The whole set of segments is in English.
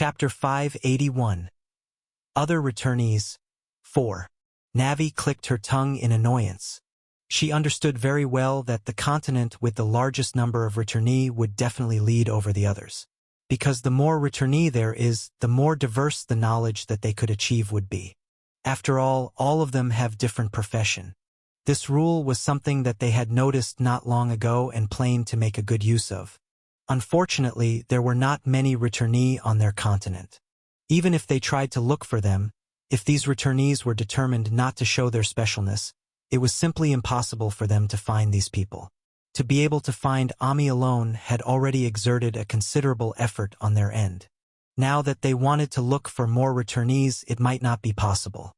Chapter 581. Other Returnees. 4. Navi clicked her tongue in annoyance. She understood very well that the continent with the largest number of returnee would definitely lead over the others. Because the more returnee there is, the more diverse the knowledge that they could achieve would be. After all of them have different profession. This rule was something that they had noticed not long ago and planned to make a good use of. Unfortunately, there were not many returnee on their continent. Even if they tried to look for them, if these returnees were determined not to show their specialness, it was simply impossible for them to find these people. To be able to find Ami alone had already exerted a considerable effort on their end. Now that they wanted to look for more returnees, it might not be possible.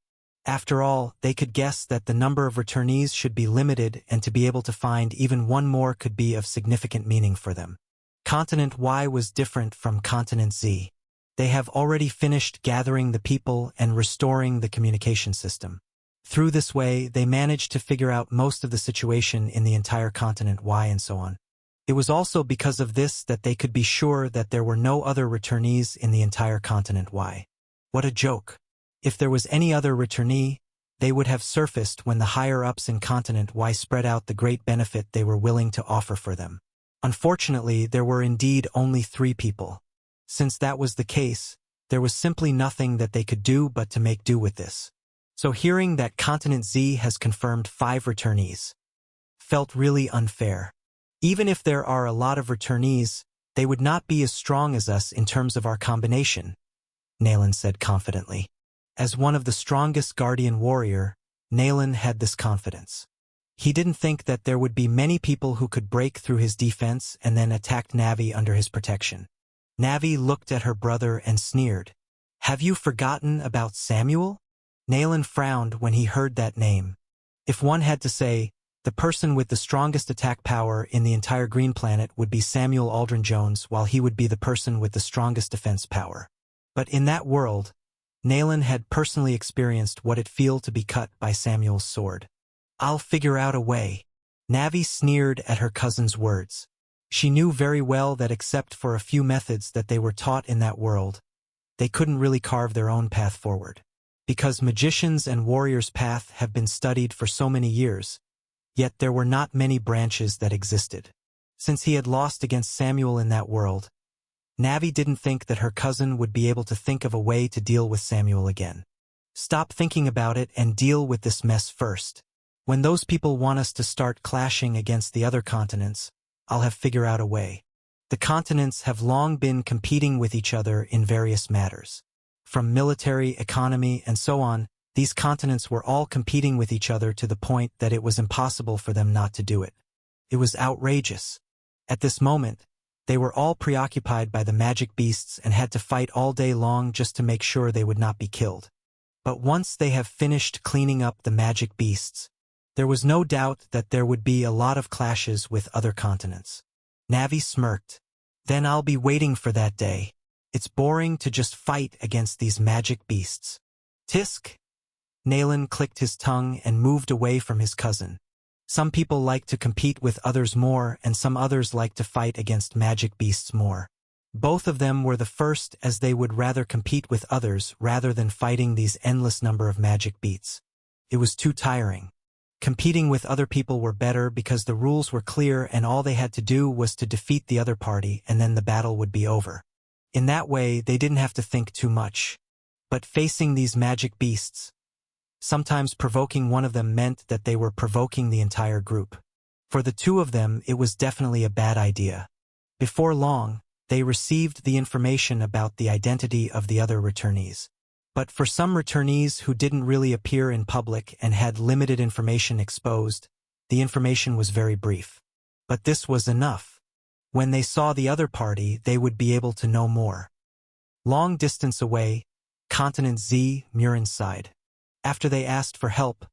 After all, they could guess that the number of returnees should be limited, and to be able to find even one more could be of significant meaning for them. Continent Y was different from Continent Z. They have already finished gathering the people and restoring the communication system. Through this way, they managed to figure out most of the situation in the entire Continent Y and so on. It was also because of this that they could be sure that there were no other returnees in the entire Continent Y. What a joke! If there was any other returnee, they would have surfaced when the higher-ups in Continent Y spread out the great benefit they were willing to offer for them. Unfortunately, there were indeed only 3 people. Since that was the case, there was simply nothing that they could do but to make do with this. So hearing that Continent Z has confirmed 5 returnees felt really unfair. Even if there are a lot of returnees, they would not be as strong as us in terms of our combination, Nalan said confidently. As one of the strongest guardian warrior, Nalan had this confidence. He didn't think that there would be many people who could break through his defense and then attack Navi under his protection. Navi looked at her brother and sneered. "Have you forgotten about Samuel?" Nalan frowned when he heard that name. If one had to say, the person with the strongest attack power in the entire Green Planet would be Samuel Aldrin Jones, while he would be the person with the strongest defense power. But in that world, Nalan had personally experienced what it felt to be cut by Samuel's sword. "I'll figure out a way." Navi sneered at her cousin's words. She knew very well that except for a few methods that they were taught in that world, they couldn't really carve their own path forward. Because magicians' and warriors' path have been studied for so many years, yet there were not many branches that existed. Since he had lost against Samuel in that world, Navi didn't think that her cousin would be able to think of a way to deal with Samuel again. "Stop thinking about it and deal with this mess first. When those people want us to start clashing against the other continents, I'll have figured out a way." The continents have long been competing with each other in various matters. From military, economy, and so on, these continents were all competing with each other to the point that it was impossible for them not to do it. It was outrageous. At this moment, they were all preoccupied by the magic beasts and had to fight all day long just to make sure they would not be killed. But once they have finished cleaning up the magic beasts, there was no doubt that there would be a lot of clashes with other continents. Navi smirked. "Then I'll be waiting for that day. It's boring to just fight against these magic beasts." "Tisk." Nalan clicked his tongue and moved away from his cousin. Some people like to compete with others more, and some others like to fight against magic beasts more. Both of them were the first, as they would rather compete with others rather than fighting these endless number of magic beasts. It was too tiring. Competing with other people were better because the rules were clear and all they had to do was to defeat the other party and then the battle would be over. In that way, they didn't have to think too much. But facing these magic beasts, sometimes provoking one of them meant that they were provoking the entire group. For the 2 of them, it was definitely a bad idea. Before long, they received the information about the identity of the other returnees. But for some returnees who didn't really appear in public and had limited information exposed, the information was very brief. But this was enough. When they saw the other party, they would be able to know more. Long distance away, Continent Z, Murin's side. After they asked for help,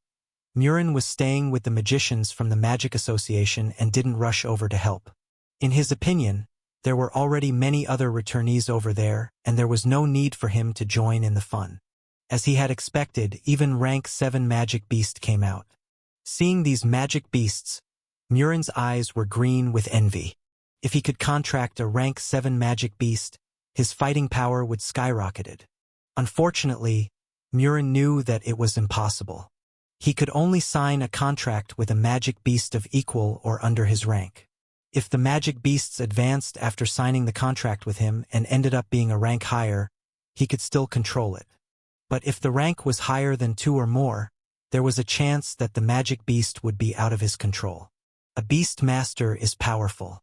Murin was staying with the magicians from the Magic Association and didn't rush over to help. In his opinion, there were already many other returnees over there, and there was no need for him to join in the fun. As he had expected, even rank 7 magic beast came out. Seeing these magic beasts, Murin's eyes were green with envy. If he could contract a rank 7 magic beast, his fighting power would skyrocketed. Unfortunately, Murin knew that it was impossible. He could only sign a contract with a magic beast of equal or under his rank. If the magic beasts advanced after signing the contract with him and ended up being a rank higher, he could still control it. But if the rank was higher than 2 or more, there was a chance that the magic beast would be out of his control. A beast master is powerful.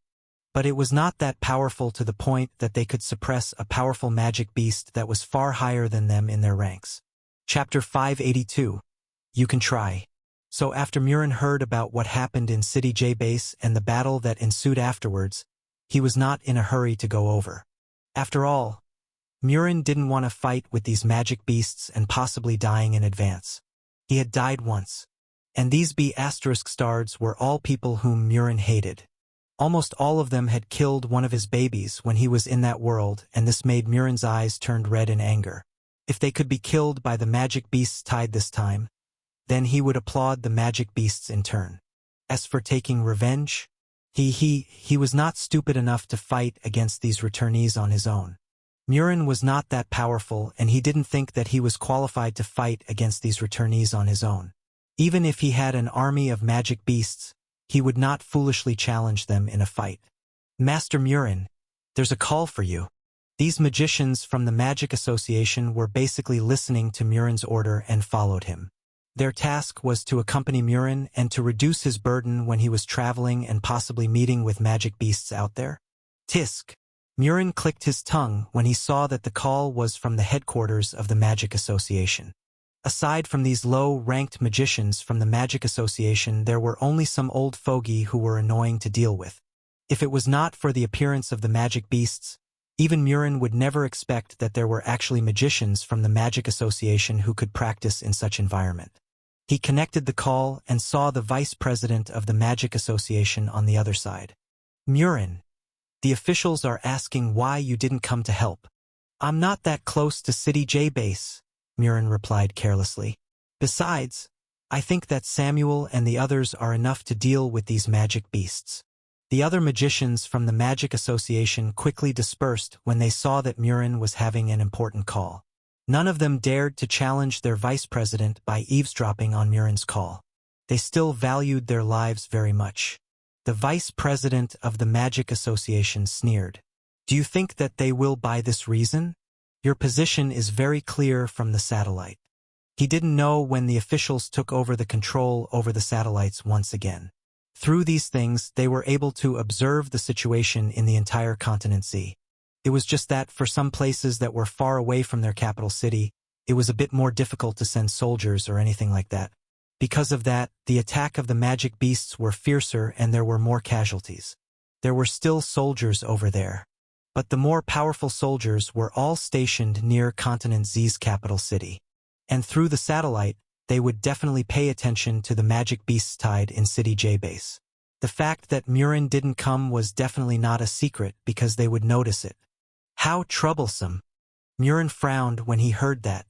But it was not that powerful to the point that they could suppress a powerful magic beast that was far higher than them in their ranks. Chapter 582. You can try. So after Murin heard about what happened in City J Base and the battle that ensued afterwards, he was not in a hurry to go over. After all, Murin didn't want to fight with these magic beasts and possibly dying in advance. He had died once. And these B***stards were all people whom Murin hated. Almost all of them had killed one of his babies when he was in that world, and this made Murin's eyes turn red in anger. If they could be killed by the magic beast's tide this time, then he would applaud the magic beasts in turn. As for taking revenge, he was not stupid enough to fight against these returnees on his own. Murin was not that powerful, and he didn't think that he was qualified to fight against these returnees on his own. Even if he had an army of magic beasts, he would not foolishly challenge them in a fight. Master Murin, there's a call for you. These magicians from the Magic Association were basically listening to Murin's order and followed him. Their task was to accompany Murin and to reduce his burden when he was traveling and possibly meeting with magic beasts out there. Tisk! Murin clicked his tongue when he saw that the call was from the headquarters of the Magic Association. Aside from these low-ranked magicians from the Magic Association, there were only some old fogey who were annoying to deal with. If it was not for the appearance of the magic beasts, even Murin would never expect that there were actually magicians from the Magic Association who could practice in such environment. He connected the call and saw the vice president of the Magic Association on the other side. Murin, the officials are asking why you didn't come to help. I'm not that close to City J Base, Murin replied carelessly. Besides, I think that Samuel and the others are enough to deal with these magic beasts. The other magicians from the Magic Association quickly dispersed when they saw that Murin was having an important call. None of them dared to challenge their vice president by eavesdropping on Murin's call. They still valued their lives very much. The vice president of the Magic Association sneered. Do you think that they will by this reason? Your position is very clear from the satellite. He didn't know when the officials took over the control over the satellites once again. Through these things, they were able to observe the situation in the entire continent sea. It was just that for some places that were far away from their capital city, it was a bit more difficult to send soldiers or anything like that. Because of that, the attack of the magic beasts were fiercer and there were more casualties. There were still soldiers over there. But the more powerful soldiers were all stationed near Continent Z's capital city. And through the satellite, they would definitely pay attention to the magic beasts tied in City J Base. The fact that Murin didn't come was definitely not a secret because they would notice it. How troublesome! Murin frowned when he heard that.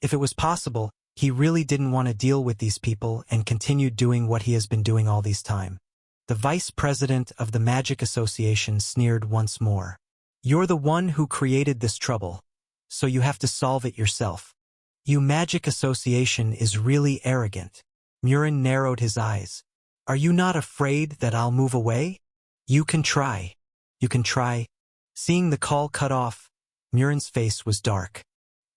If it was possible, he really didn't want to deal with these people and continued doing what he has been doing all this time. The vice president of the Magic Association sneered once more. You're the one who created this trouble, so you have to solve it yourself. You Magic Association is really arrogant. Murin narrowed his eyes. Are you not afraid that I'll move away? You can try. You can try. Seeing the call cut off, Murin's face was dark.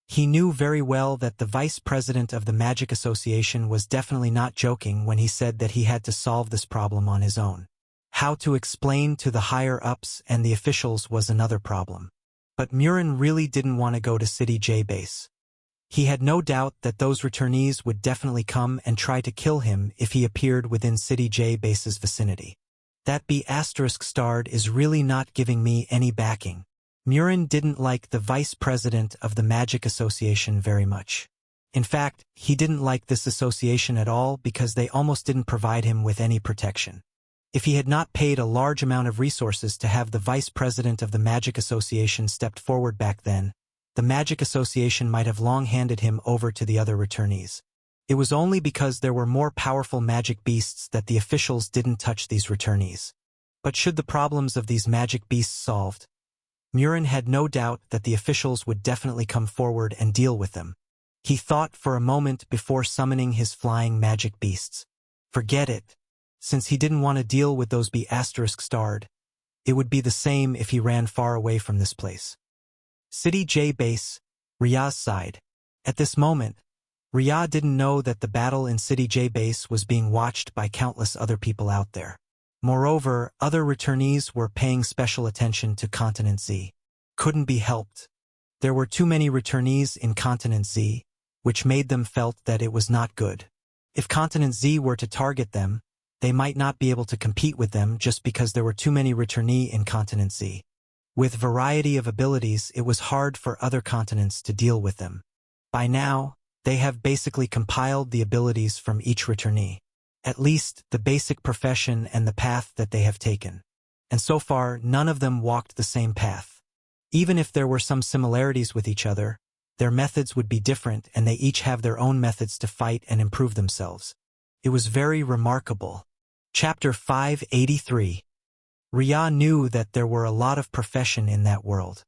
He knew very well that the vice president of the Magic Association was definitely not joking when he said that he had to solve this problem on his own. How to explain to the higher-ups and the officials was another problem. But Murin really didn't want to go to City J Base. He had no doubt that those returnees would definitely come and try to kill him if he appeared within City J Base's vicinity. That B***starred is really not giving me any backing. Murin didn't like the vice president of the Magic Association very much. In fact, he didn't like this association at all because they almost didn't provide him with any protection. If he had not paid a large amount of resources to have the vice president of the Magic Association stepped forward back then, the Magic Association might have long handed him over to the other returnees. It was only because there were more powerful magic beasts that the officials didn't touch these returnees. But should the problems of these magic beasts solved, Murin had no doubt that the officials would definitely come forward and deal with them. He thought for a moment before summoning his flying magic beasts. Forget it. Since he didn't want to deal with those B***starred, it would be the same if he ran far away from this place. City J Base, Riya's side. At this moment, Riya didn't know that the battle in City J Base was being watched by countless other people out there. Moreover, other returnees were paying special attention to Continent Z. Couldn't be helped. There were too many returnees in Continent Z, which made them felt that it was not good. If Continent Z were to target them, they might not be able to compete with them just because there were too many returnee in Continent Z. With variety of abilities, it was hard for other continents to deal with them. By now, they have basically compiled the abilities from each returnee. At least, the basic profession and the path that they have taken. And so far, none of them walked the same path. Even if there were some similarities with each other, their methods would be different and they each have their own methods to fight and improve themselves. It was very remarkable. Chapter 583. Riya knew that there were a lot of profession in that world.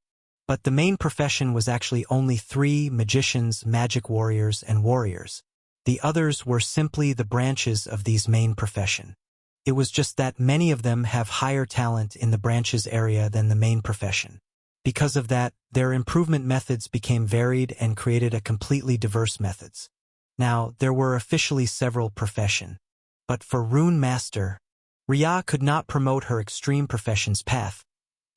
But the main profession was actually only 3 magicians, magic warriors, and warriors. The others were simply the branches of these main profession. It was just that many of them have higher talent in the branches area than the main profession. Because of that, their improvement methods became varied and created a completely diverse methods. Now, there were officially several profession. But for Runemaster, Riya could not promote her extreme profession's path,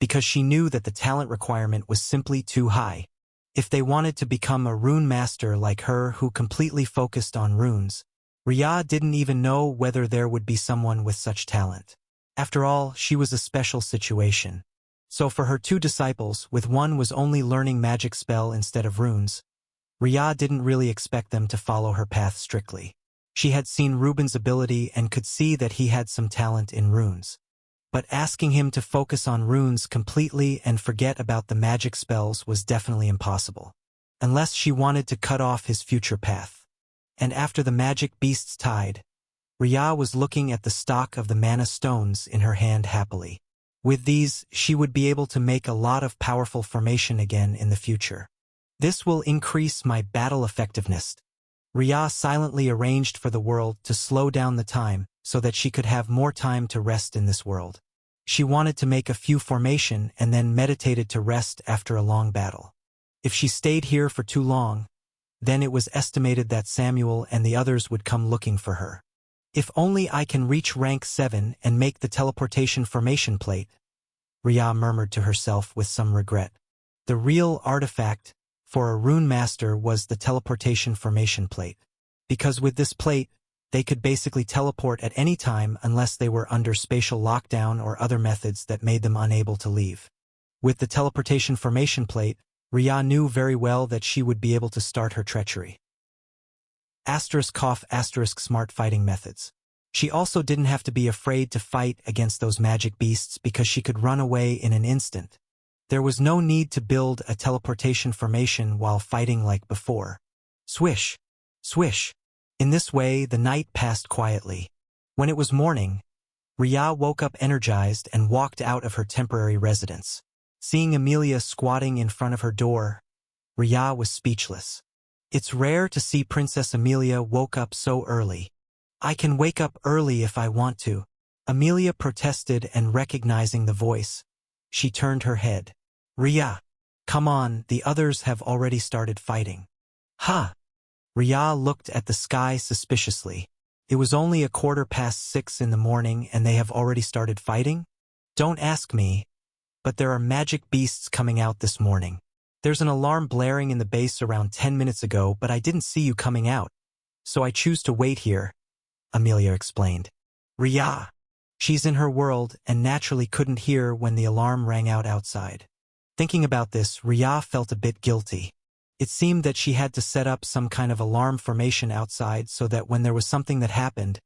because she knew that the talent requirement was simply too high. If they wanted to become a rune master like her who completely focused on runes, Riya didn't even know whether there would be someone with such talent. After all, she was a special situation. So for her 2 disciples, with one was only learning magic spell instead of runes, Riya didn't really expect them to follow her path strictly. She had seen Ruben's ability and could see that he had some talent in runes. But asking him to focus on runes completely and forget about the magic spells was definitely impossible. Unless she wanted to cut off his future path. And after the magic beasts tied, Riya was looking at the stock of the mana stones in her hand happily. With these, she would be able to make a lot of powerful formation again in the future. This will increase my battle effectiveness. Riya silently arranged for the world to slow down the time so that she could have more time to rest in this world. She wanted to make a few formation and then meditated to rest after a long battle. If she stayed here for too long, then it was estimated that Samuel and the others would come looking for her. If only I can reach rank 7 and make the teleportation formation plate, Riya murmured to herself with some regret. The real artifact for a rune master was the teleportation formation plate. Because with this plate, they could basically teleport at any time unless they were under spatial lockdown or other methods that made them unable to leave. With the teleportation formation plate, Riya knew very well that she would be able to start her treachery. Smart fighting methods. She also didn't have to be afraid to fight against those magic beasts because she could run away in an instant. There was no need to build a teleportation formation while fighting like before. Swish! Swish! In this way, the night passed quietly. When it was morning, Riya woke up energized and walked out of her temporary residence. Seeing Amelia squatting in front of her door, Riya was speechless. It's rare to see Princess Amelia woke up so early. I can wake up early if I want to, Amelia protested, and recognizing the voice, she turned her head. Riya, come on, the others have already started fighting. Huh? Riya looked at the sky suspiciously. It was only 6:15 in the morning and they have already started fighting? Don't ask me. But there are magic beasts coming out this morning. There's an alarm blaring in the base around 10 minutes ago, but I didn't see you coming out. So I choose to wait here, Amelia explained. Riya. She's in her world and naturally couldn't hear when the alarm rang out outside. Thinking about this, Riya felt a bit guilty. It seemed that she had to set up some kind of alarm formation outside so that when there was something that happened,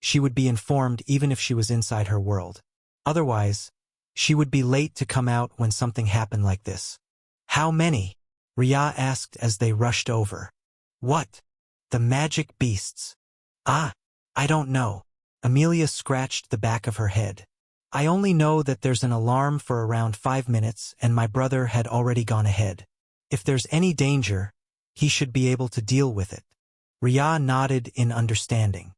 she would be informed even if she was inside her world. Otherwise, she would be late to come out when something happened like this. How many? Riya asked as they rushed over. What? The magic beasts. Ah, I don't know. Amelia scratched the back of her head. I only know that there's an alarm for around 5 minutes and my brother had already gone ahead. If there's any danger, he should be able to deal with it. Ria nodded in understanding.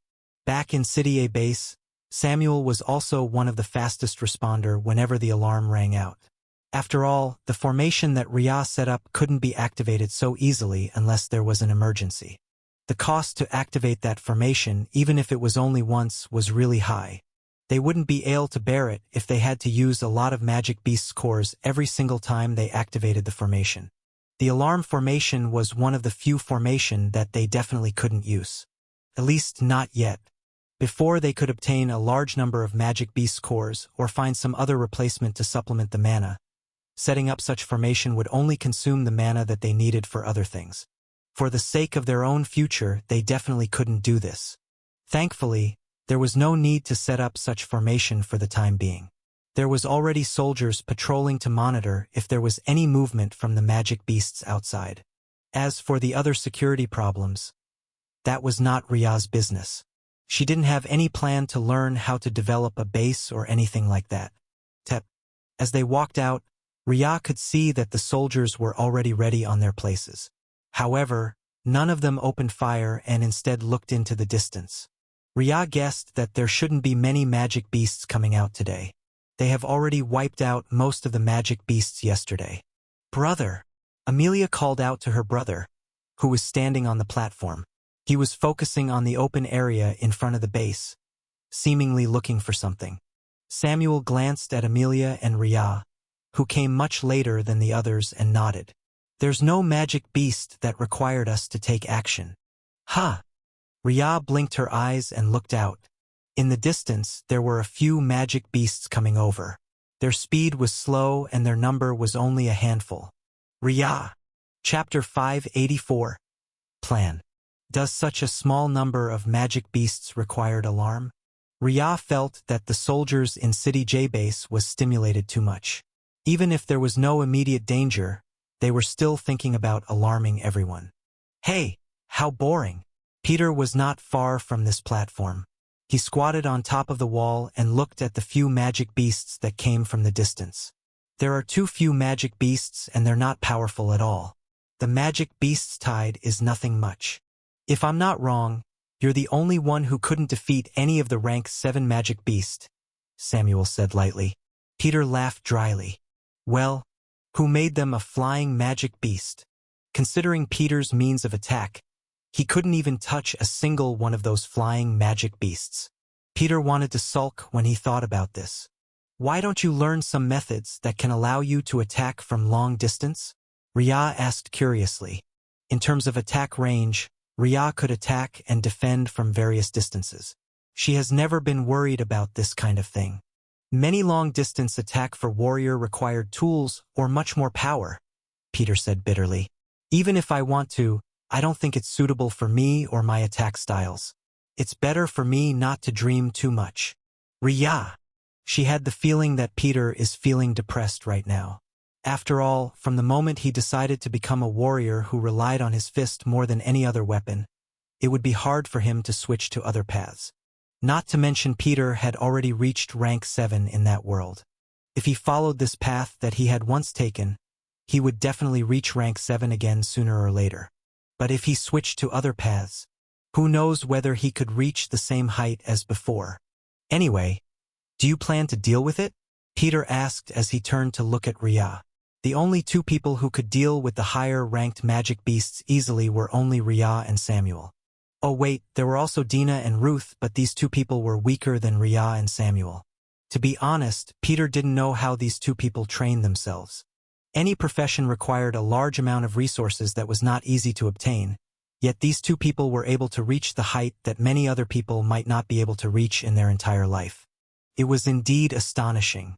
Back in City A base, Samuel was also one of the fastest responder whenever the alarm rang out. After all, the formation that Ria set up couldn't be activated so easily unless there was an emergency. The cost to activate that formation, even if it was only once, was really high. They wouldn't be able to bear it if they had to use a lot of Magic Beast's cores every single time they activated the formation. The alarm formation was one of the few formation that they definitely couldn't use. At least not yet. Before they could obtain a large number of Magic Beast cores or find some other replacement to supplement the mana, setting up such formation would only consume the mana that they needed for other things. For the sake of their own future, they definitely couldn't do this. Thankfully, there was no need to set up such formation for the time being. There was already soldiers patrolling to monitor if there was any movement from the Magic Beasts outside. As for the other security problems, that was not Ria's business. She didn't have any plan to learn how to develop a base or anything like that. As they walked out, Ria could see that the soldiers were already ready on their places. However, none of them opened fire and instead looked into the distance. Ria guessed that there shouldn't be many Magic Beasts coming out today. They have already wiped out most of the Magic Beasts yesterday. "Brother!" Amelia called out to her brother, who was standing on the platform. He was focusing on the open area in front of the base, seemingly looking for something. Samuel glanced at Amelia and Ria, who came much later than the others, and nodded. "There's no Magic Beast that required us to take action." "Huh!" Ria blinked her eyes and looked out. In the distance, there were a few Magic Beasts coming over. Their speed was slow and their number was only a handful. Ria. Chapter 584. Plan. Does such a small number of Magic Beasts required alarm? Ria felt that the soldiers in City J base was stimulated too much. Even if there was no immediate danger, they were still thinking about alarming everyone. "Hey, how boring." Peter was not far from this platform. He squatted on top of the wall and looked at the few Magic Beasts that came from the distance. There are too few Magic Beasts and they're not powerful at all. The Magic Beasts tide is nothing much. If I'm not wrong, you're the only one who couldn't defeat any of the rank 7 Magic Beast, Samuel said lightly. Peter laughed dryly. Well, who made them a flying Magic Beast? Considering Peter's means of attack, he couldn't even touch a single one of those flying Magic Beasts. Peter wanted to sulk when he thought about this. Why don't you learn some methods that can allow you to attack from long distance? Ria asked curiously. In terms of attack range, Ria could attack and defend from various distances. She has never been worried about this kind of thing. Many long-distance attack for warrior required tools or much more power, Peter said bitterly. Even if I want to, I don't think it's suitable for me or my attack styles. It's better for me not to dream too much. Ria. She had the feeling that Peter is feeling depressed right now. After all, from the moment he decided to become a warrior who relied on his fist more than any other weapon, it would be hard for him to switch to other paths. Not to mention Peter had already reached rank 7 in that world. If he followed this path that he had once taken, he would definitely reach rank 7 again sooner or later. But if he switched to other paths, who knows whether he could reach the same height as before. Anyway, do you plan to deal with it? Peter asked as he turned to look at Ria. The only two people who could deal with the higher-ranked Magic Beasts easily were only Ria and Samuel. Oh wait, there were also Dina and Ruth, but these two people were weaker than Ria and Samuel. To be honest, Peter didn't know how these two people trained themselves. Any profession required a large amount of resources that was not easy to obtain, yet these two people were able to reach the height that many other people might not be able to reach in their entire life. It was indeed astonishing.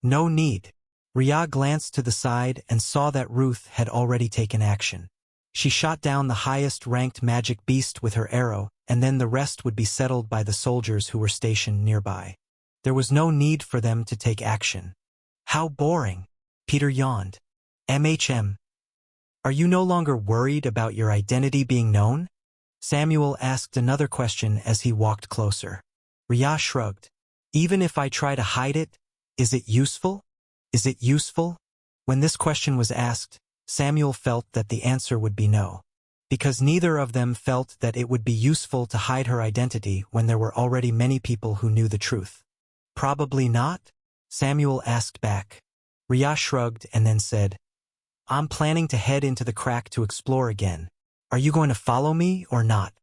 No need. Ria glanced to the side and saw that Ruth had already taken action. She shot down the highest-ranked Magic Beast with her arrow, and then the rest would be settled by the soldiers who were stationed nearby. There was no need for them to take action. How boring. Peter yawned. MHM. Are you no longer worried about your identity being known? Samuel asked another question as he walked closer. Ria shrugged. Even if I try to hide it, is it useful? Is it useful? When this question was asked, Samuel felt that the answer would be no. Because neither of them felt that it would be useful to hide her identity when there were already many people who knew the truth. Probably not? Samuel asked back. Rhea shrugged and then said, I'm planning to head into the crack to explore again. Are you going to follow me or not?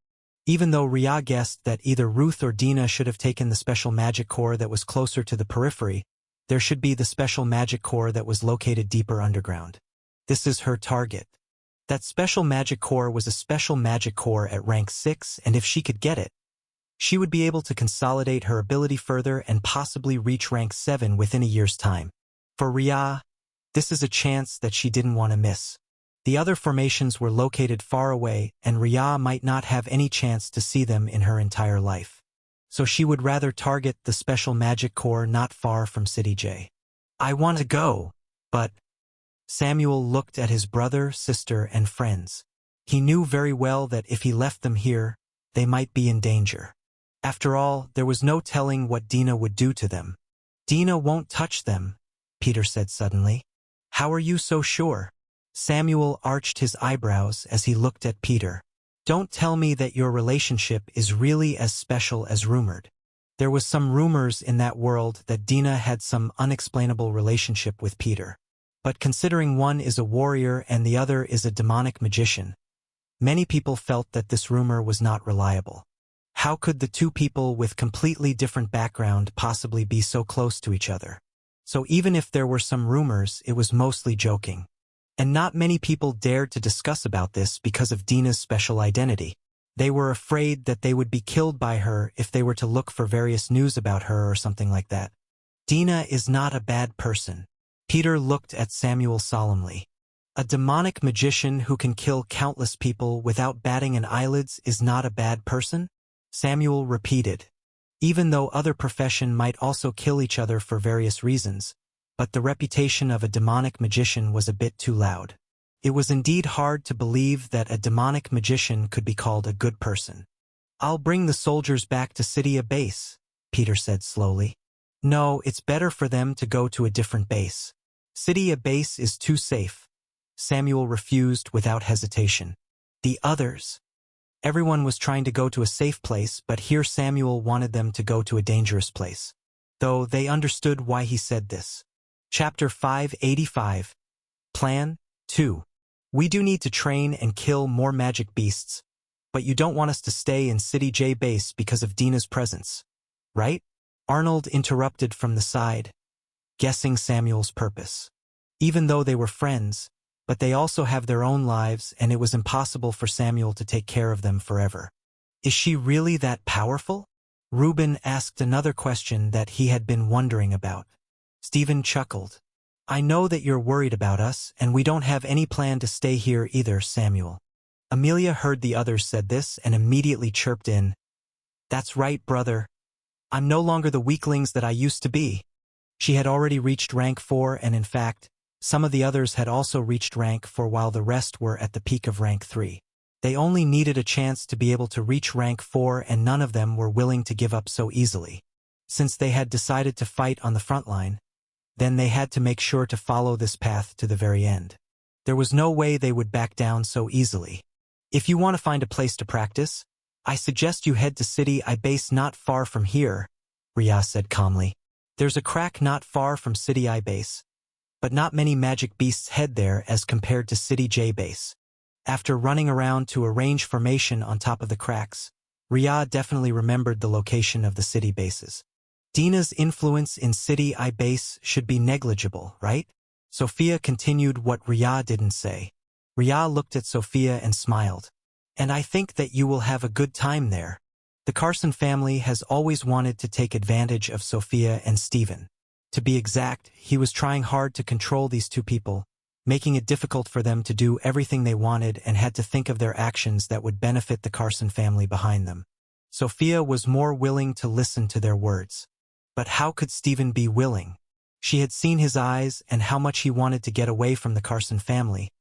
Even though Rhea guessed that either Ruth or Dina should have taken the special magic core that was closer to the periphery, there should be the special magic core that was located deeper underground. This is her target. That special magic core was a special magic core at rank 6, and if she could get it, she would be able to consolidate her ability further and possibly reach rank 7 within a year's time. For Rhea, this is a chance that she didn't want to miss. The other formations were located far away, and Rhea might not have any chance to see them in her entire life. So she would rather target the special magic core not far from City J. I want to go, but... Samuel looked at his brother, sister, and friends. He knew very well that if he left them here, they might be in danger. After all, there was no telling what Dina would do to them. Dina won't touch them, Peter said suddenly. How are you so sure? Samuel arched his eyebrows as he looked at Peter. Don't tell me that your relationship is really as special as rumored. There was some rumors in that world that Dina had some unexplainable relationship with Peter. But considering one is a warrior and the other is a demonic magician, many people felt that this rumor was not reliable. How could the two people with completely different background possibly be so close to each other? So even if there were some rumors, it was mostly joking. And not many people dared to discuss about this because of Dina's special identity. They were afraid that they would be killed by her if they were to look for various news about her or something like that. Dina is not a bad person. Peter looked at Samuel solemnly. A demonic magician who can kill countless people without batting an eyelids is not a bad person? Samuel repeated. Even though other profession might also kill each other for various reasons, but the reputation of a demonic magician was a bit too loud. It was indeed hard to believe that a demonic magician could be called a good person. I'll bring the soldiers back to Cydia base, Peter said slowly. No, it's better for them to go to a different base. Cydia base is too safe. Samuel refused without hesitation. The others. Everyone was trying to go to a safe place, but here Samuel wanted them to go to a dangerous place. Though they understood why he said this. Chapter 585. Plan 2. We do need to train and kill more magic beasts, but you don't want us to stay in City J base because of Dina's presence, right? Arnold interrupted from the side, guessing Samuel's purpose. Even though they were friends, but they also have their own lives, and it was impossible for Samuel to take care of them forever. Is she really that powerful? Reuben asked another question that he had been wondering about. Stephen chuckled. I know that you're worried about us, and we don't have any plan to stay here either, Samuel. Amelia heard the others said this and immediately chirped in. That's right, brother. I'm no longer the weaklings that I used to be. She had already reached rank 4, and in fact, some of the others had also reached rank 4 while the rest were at the peak of rank 3. They only needed a chance to be able to reach rank 4, and none of them were willing to give up so easily. Since they had decided to fight on the front line, then they had to make sure to follow this path to the very end. There was no way they would back down so easily. If you want to find a place to practice, I suggest you head to City I base not far from here, Rhea said calmly. There's a crack not far from City I base, but not many magic beasts head there as compared to City J base. After running around to arrange formation on top of the cracks, Rhea definitely remembered the location of the city bases. Dina's influence in City I base should be negligible, right? Sophia continued what Rhea didn't say. Rhea looked at Sophia and smiled. And I think that you will have a good time there. The Carson family has always wanted to take advantage of Sophia and Stephen. To be exact, he was trying hard to control these two people, making it difficult for them to do everything they wanted and had to think of their actions that would benefit the Carson family behind them. Sophia was more willing to listen to their words. But how could Stephen be willing? She had seen his eyes and how much he wanted to get away from the Carson family,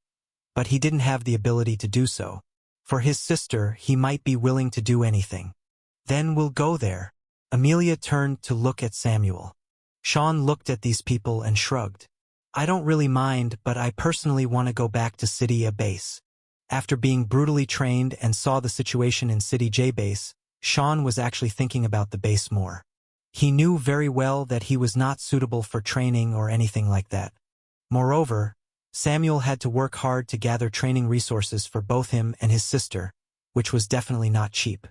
but he didn't have the ability to do so. For his sister, he might be willing to do anything. Then we'll go there. Amelia turned to look at Samuel. Sean looked at these people and shrugged. I don't really mind, but I personally want to go back to City A base. After being brutally trained and saw the situation in City J base, Sean was actually thinking about the base more. He knew very well that he was not suitable for training or anything like that. Moreover, Samuel had to work hard to gather training resources for both him and his sister, which was definitely not cheap.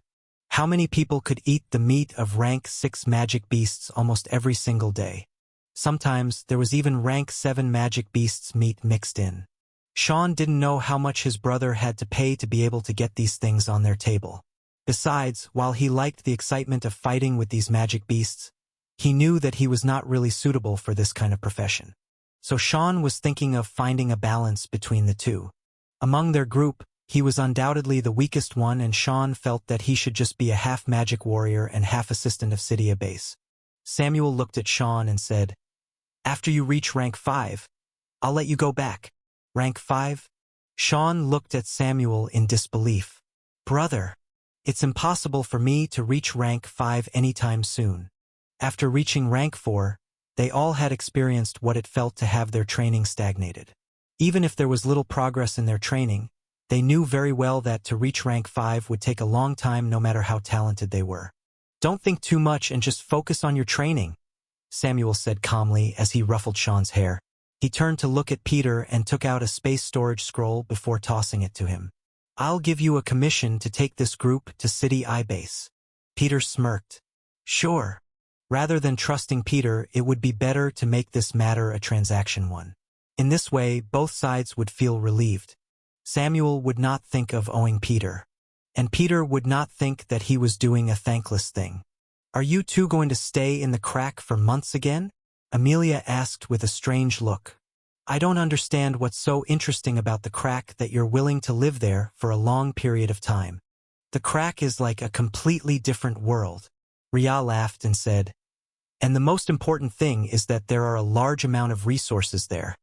How many people could eat the meat of rank 6 magic beasts almost every single day? Sometimes there was even rank 7 magic beasts meat mixed in. Sean didn't know how much his brother had to pay to be able to get these things on their table. Besides, while he liked the excitement of fighting with these magic beasts, he knew that he was not really suitable for this kind of profession. So Sean was thinking of finding a balance between the two. Among their group, he was undoubtedly the weakest one, and Sean felt that he should just be a half magic warrior and half assistant of City A base. Samuel looked at Sean and said, After you reach rank 5, I'll let you go back. Rank 5? Sean looked at Samuel in disbelief. Brother, it's impossible for me to reach rank 5 anytime soon. After reaching rank 4, they all had experienced what it felt to have their training stagnated. Even if there was little progress in their training, they knew very well that to reach rank 5 would take a long time no matter how talented they were. Don't think too much and just focus on your training, Samuel said calmly as he ruffled Sean's hair. He turned to look at Peter and took out a space storage scroll before tossing it to him. I'll give you a commission to take this group to City I base. Peter smirked. Sure. Rather than trusting Peter, it would be better to make this matter a transaction one. In this way, both sides would feel relieved. Samuel would not think of owing Peter. And Peter would not think that he was doing a thankless thing. Are you two going to stay in the crack for months again? Amelia asked with a strange look. I don't understand what's so interesting about the crack that you're willing to live there for a long period of time. The crack is like a completely different world. Ria laughed and said, and the most important thing is that there are a large amount of resources there.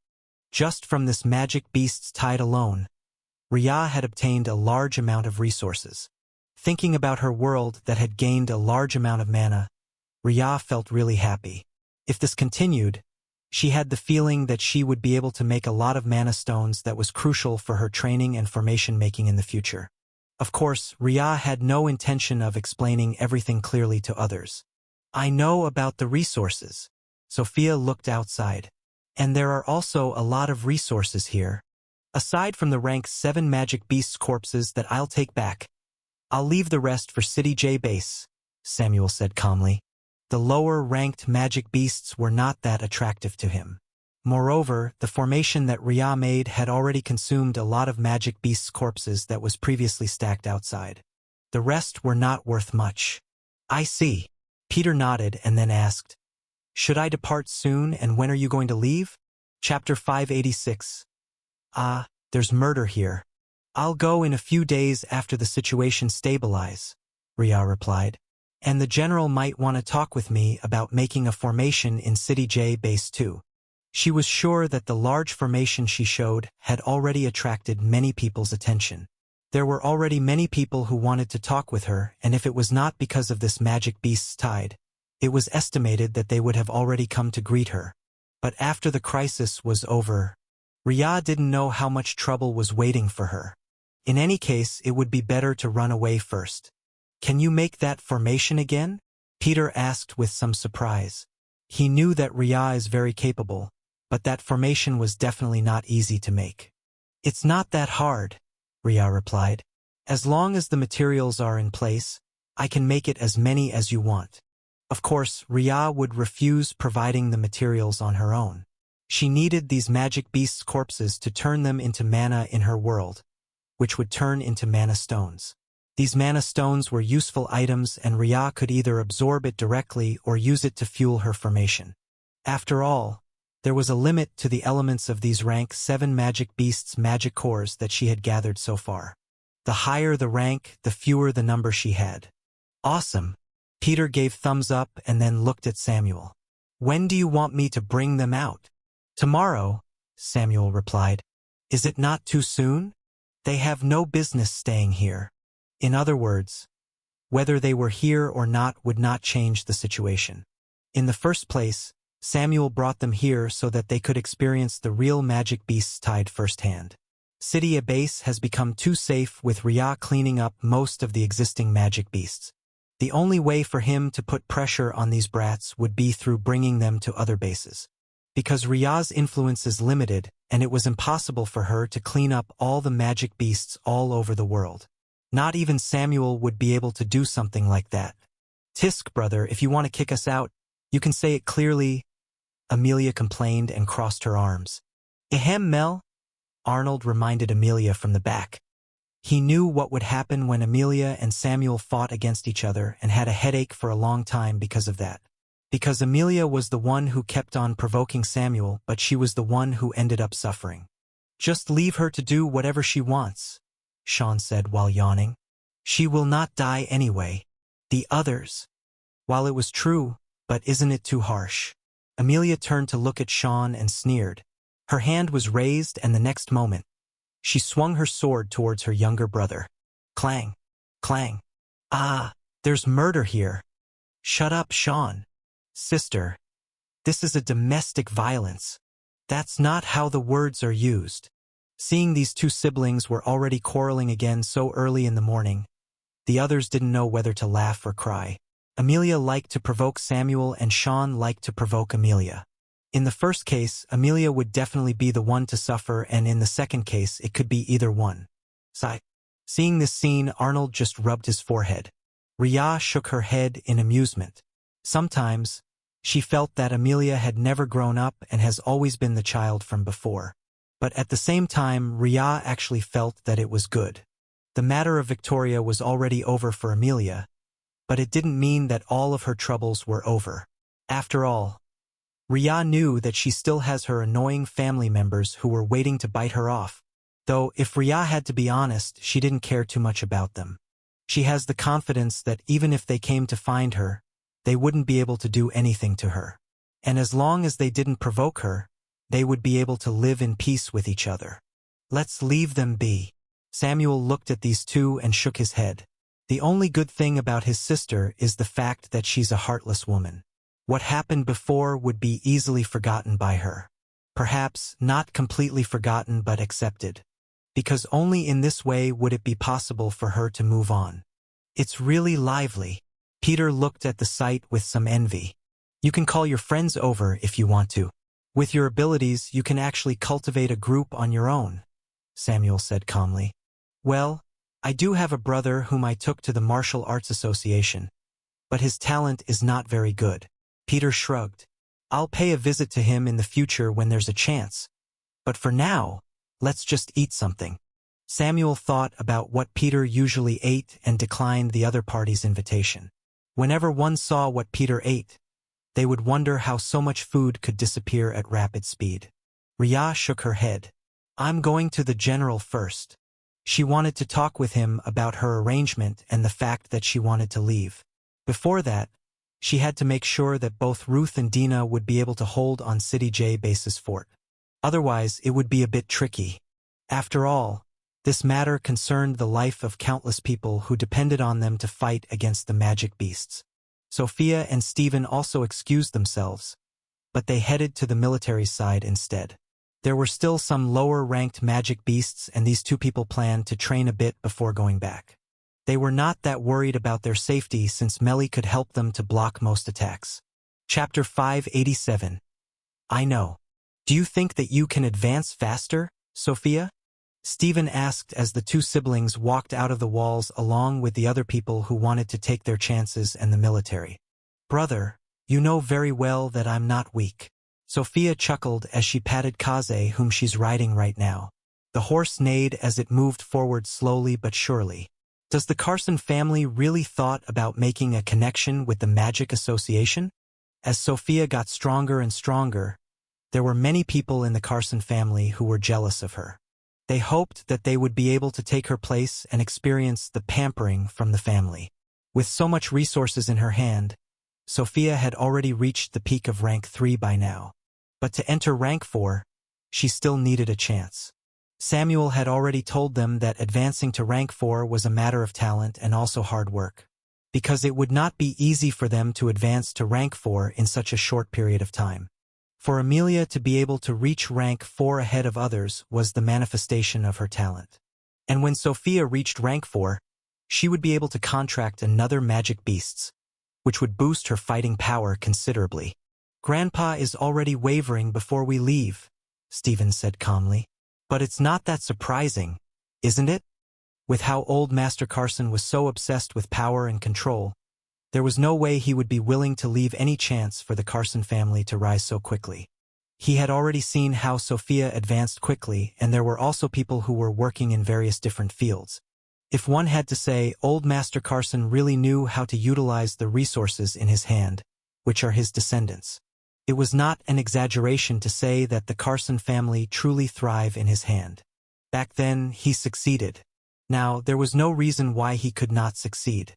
Just from this magic beast's tide alone, Ria had obtained a large amount of resources. Thinking about her world that had gained a large amount of mana, Ria felt really happy. If this continued, she had the feeling that she would be able to make a lot of mana stones that was crucial for her training and formation making in the future. Of course, Ria had no intention of explaining everything clearly to others. I know about the resources. Sophia looked outside. And there are also a lot of resources here. Aside from the rank 7 magic beasts corpses that I'll take back, I'll leave the rest for City J base, Samuel said calmly. The lower-ranked magic beasts were not that attractive to him. Moreover, the formation that Ria made had already consumed a lot of magic beasts corpses that was previously stacked outside. The rest were not worth much. I see. Peter nodded and then asked, Should I depart soon, and when are you going to leave? Chapter 586. There's murder here. I'll go in a few days after the situation stabilize, Ria replied. And the general might want to talk with me about making a formation in City J base too. She was sure that the large formation she showed had already attracted many people's attention. There were already many people who wanted to talk with her, and if it was not because of this magic beast's tide, it was estimated that they would have already come to greet her. But after the crisis was over, Ria didn't know how much trouble was waiting for her. In any case, it would be better to run away first. Can you make that formation again? Peter asked with some surprise. He knew that Ria is very capable, but that formation was definitely not easy to make. It's not that hard, Ria replied. As long as the materials are in place, I can make it as many as you want. Of course, Ria would refuse providing the materials on her own. She needed these magic beasts' corpses to turn them into mana in her world, which would turn into mana stones. These mana stones were useful items, and Ria could either absorb it directly or use it to fuel her formation. After all, there was a limit to the elements of these rank 7 magic beasts' magic cores that she had gathered so far. The higher the rank, the fewer the number she had. Awesome. Peter gave thumbs up and then looked at Samuel. When do you want me to bring them out? Tomorrow, Samuel replied. Is it not too soon? They have no business staying here. In other words, Whether they were here or not would not change the situation. In the first place, Samuel brought them here so that they could experience the real magic beasts tied firsthand. City Base has become too safe with Rhea cleaning up most of the existing magic beasts. The only way for him to put pressure on these brats would be through bringing them to other bases. Because Rhea's influence is limited, and it was impossible for her to clean up all the magic beasts all over the world. Not even Samuel would be able to do something like that. Tisk, brother, if you want to kick us out, you can say it clearly, Amelia complained and crossed her arms. Ahem, Mel, Arnold reminded Amelia from the back. He knew what would happen when Amelia and Samuel fought against each other and had a headache for a long time because of that. Because Amelia was the one who kept on provoking Samuel, but she was the one who ended up suffering. Just leave her to do whatever she wants, Sean said while yawning. She will not die anyway. The others. While it was true, but isn't it too harsh? Amelia turned to look at Sean and sneered. Her hand was raised, and the next moment, she swung her sword towards her younger brother. Clang! Clang! Ah, there's murder here. Shut up, Sean. Sister. This is a domestic violence. That's not how the words are used. Seeing these two siblings were already quarreling again so early in the morning, the others didn't know whether to laugh or cry. Amelia liked to provoke Samuel and Sean liked to provoke Amelia. In the first case, Amelia would definitely be the one to suffer, and in the second case, it could be either one. Sigh. Seeing this scene, Arnold just rubbed his forehead. Rhea shook her head in amusement. Sometimes, she felt that Amelia had never grown up and has always been the child from before. But at the same time, Rhea actually felt that it was good. The matter of Victoria was already over for Amelia, but it didn't mean that all of her troubles were over. After all, Rhea knew that she still has her annoying family members who were waiting to bite her off. Though, if Rhea had to be honest, she didn't care too much about them. She has the confidence that even if they came to find her, they wouldn't be able to do anything to her. And as long as they didn't provoke her, they would be able to live in peace with each other. Let's leave them be. Samuel looked at these two and shook his head. The only good thing about his sister is the fact that she's a heartless woman. What happened before would be easily forgotten by her. Perhaps not completely forgotten but accepted. Because only in this way would it be possible for her to move on. It's really lively. Peter looked at the sight with some envy. You can call your friends over if you want to. With your abilities, you can actually cultivate a group on your own, Samuel said calmly. Well, I do have a brother whom I took to the Martial Arts Association, but his talent is not very good. Peter shrugged. I'll pay a visit to him in the future when there's a chance. But for now, let's just eat something. Samuel thought about what Peter usually ate and declined the other party's invitation. Whenever one saw what Peter ate, they would wonder how so much food could disappear at rapid speed. Rhea shook her head. I'm going to the general first. She wanted to talk with him about her arrangement and the fact that she wanted to leave. Before that, she had to make sure that both Ruth and Dina would be able to hold on City J Base's fort. Otherwise, it would be a bit tricky. After all, this matter concerned the life of countless people who depended on them to fight against the magic beasts. Sophia and Stephen also excused themselves, but they headed to the military side instead. There were still some lower-ranked magic beasts, and these two people planned to train a bit before going back. They were not that worried about their safety since Melly could help them to block most attacks. Chapter 587. I know. Do you think that you can advance faster, Sophia? Stephen asked as the two siblings walked out of the walls along with the other people who wanted to take their chances and the military. Brother, you know very well that I'm not weak. Sophia chuckled as she patted Kaze, whom she's riding right now. The horse neighed as it moved forward slowly but surely. Does the Carson family really thought about making a connection with the Magic Association? As Sophia got stronger and stronger, there were many people in the Carson family who were jealous of her. They hoped that they would be able to take her place and experience the pampering from the family. With so much resources in her hand, Sophia had already reached the peak of rank 3 by now. But to enter rank 4, she still needed a chance. Samuel had already told them that advancing to rank 4 was a matter of talent and also hard work. because it would not be easy for them to advance to rank 4 in such a short period of time. For Amelia to be able to reach rank 4 ahead of others was the manifestation of her talent. And when Sophia reached rank 4, she would be able to contract another magic beasts, which would boost her fighting power considerably. "Grandpa is already wavering before we leave," Stephen said calmly. "But it's not that surprising, isn't it?" With how old Master Carson was so obsessed with power and control, there was no way he would be willing to leave any chance for the Carson family to rise so quickly. He had already seen how Sophia advanced quickly, and there were also people who were working in various different fields. If one had to say, old Master Carson really knew how to utilize the resources in his hand, which are his descendants. It was not an exaggeration to say that the Carson family truly thrive in his hand. Back then, he succeeded. Now, there was no reason why he could not succeed.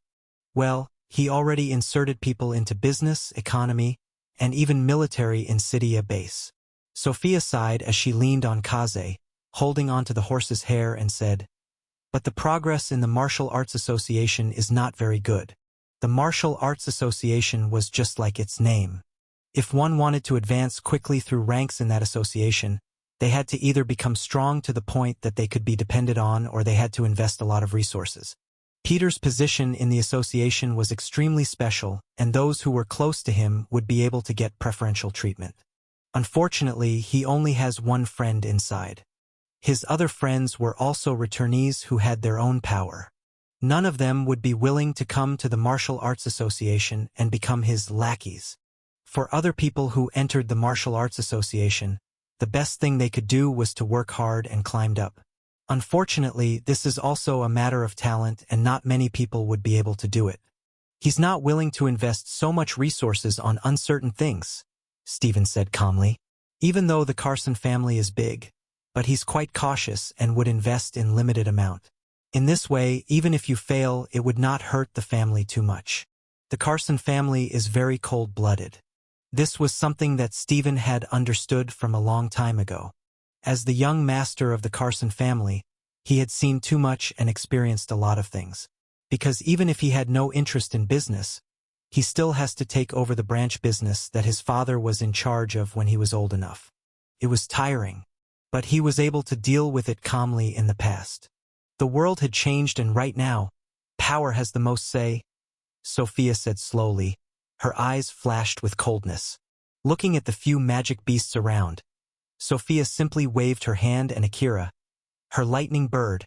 Well, he already inserted people into business, economy, and even military in Cydia base. Sophia sighed as she leaned on Kaze, holding onto the horse's hair, and said, "But the progress in the Martial Arts Association is not very good." The Martial Arts Association was just like its name. If one wanted to advance quickly through ranks in that association, they had to either become strong to the point that they could be depended on, or they had to invest a lot of resources. Peter's position in the association was extremely special, and those who were close to him would be able to get preferential treatment. Unfortunately, he only has one friend inside. His other friends were also returnees who had their own power. None of them would be willing to come to the Martial Arts Association and become his lackeys. For other people who entered the Martial Arts Association, the best thing they could do was to work hard and climbed up. Unfortunately, this is also a matter of talent, and not many people would be able to do it. "He's not willing to invest so much resources on uncertain things," Stephen said calmly. "Even though the Carson family is big, but he's quite cautious and would invest in limited amount. In this way, even if you fail, it would not hurt the family too much. The Carson family is very cold-blooded." This was something that Stephen had understood from a long time ago. As the young master of the Carson family, he had seen too much and experienced a lot of things. Because even if he had no interest in business, he still has to take over the branch business that his father was in charge of when he was old enough. It was tiring, but he was able to deal with it calmly in the past. The world had changed, and right now, power has the most say, Sophia said slowly. Her eyes flashed with coldness. Looking at the few magic beasts around, Sophia simply waved her hand, and Akira, her lightning bird,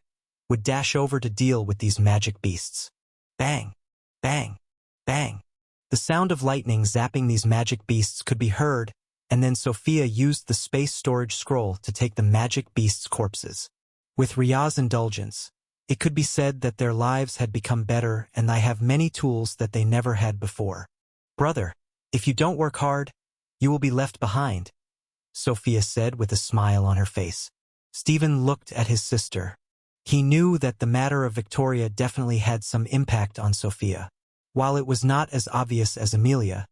would dash over to deal with these magic beasts. Bang! Bang! Bang! The sound of lightning zapping these magic beasts could be heard, and then Sophia used the space storage scroll to take the magic beasts' corpses. With Ria's indulgence, it could be said that their lives had become better, and they have many tools that they never had before. "Brother, if you don't work hard, you will be left behind," Sophia said with a smile on her face. Stephen looked at his sister. He knew that the matter of Victoria definitely had some impact on Sophia, while it was not as obvious as Amelia,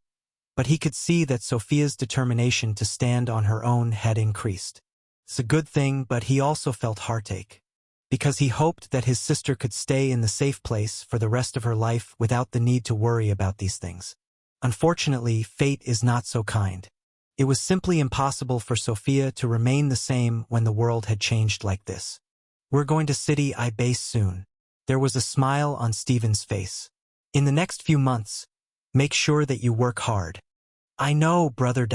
but he could see that Sophia's determination to stand on her own had increased. It's a good thing, but he also felt heartache, because he hoped that his sister could stay in the safe place for the rest of her life without the need to worry about these things. Unfortunately, fate is not so kind. It was simply impossible for Sophia to remain the same when the world had changed like this. "We're going to Cydia base soon." There was a smile on Stephen's face. "In the next few months, make sure that you work hard." "I know, brother.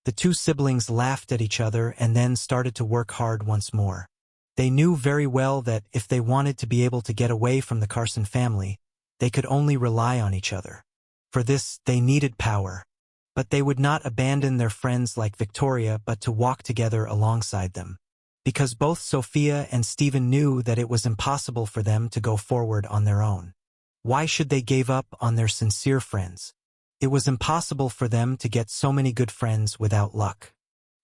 The two siblings laughed at each other and then started to work hard once more. They knew very well that if they wanted to be able to get away from the Carson family, they could only rely on each other. For this, they needed power. But they would not abandon their friends like Victoria, but to walk together alongside them. Because both Sophia and Stephen knew that it was impossible for them to go forward on their own. Why should they give up on their sincere friends? It was impossible for them to get so many good friends without luck.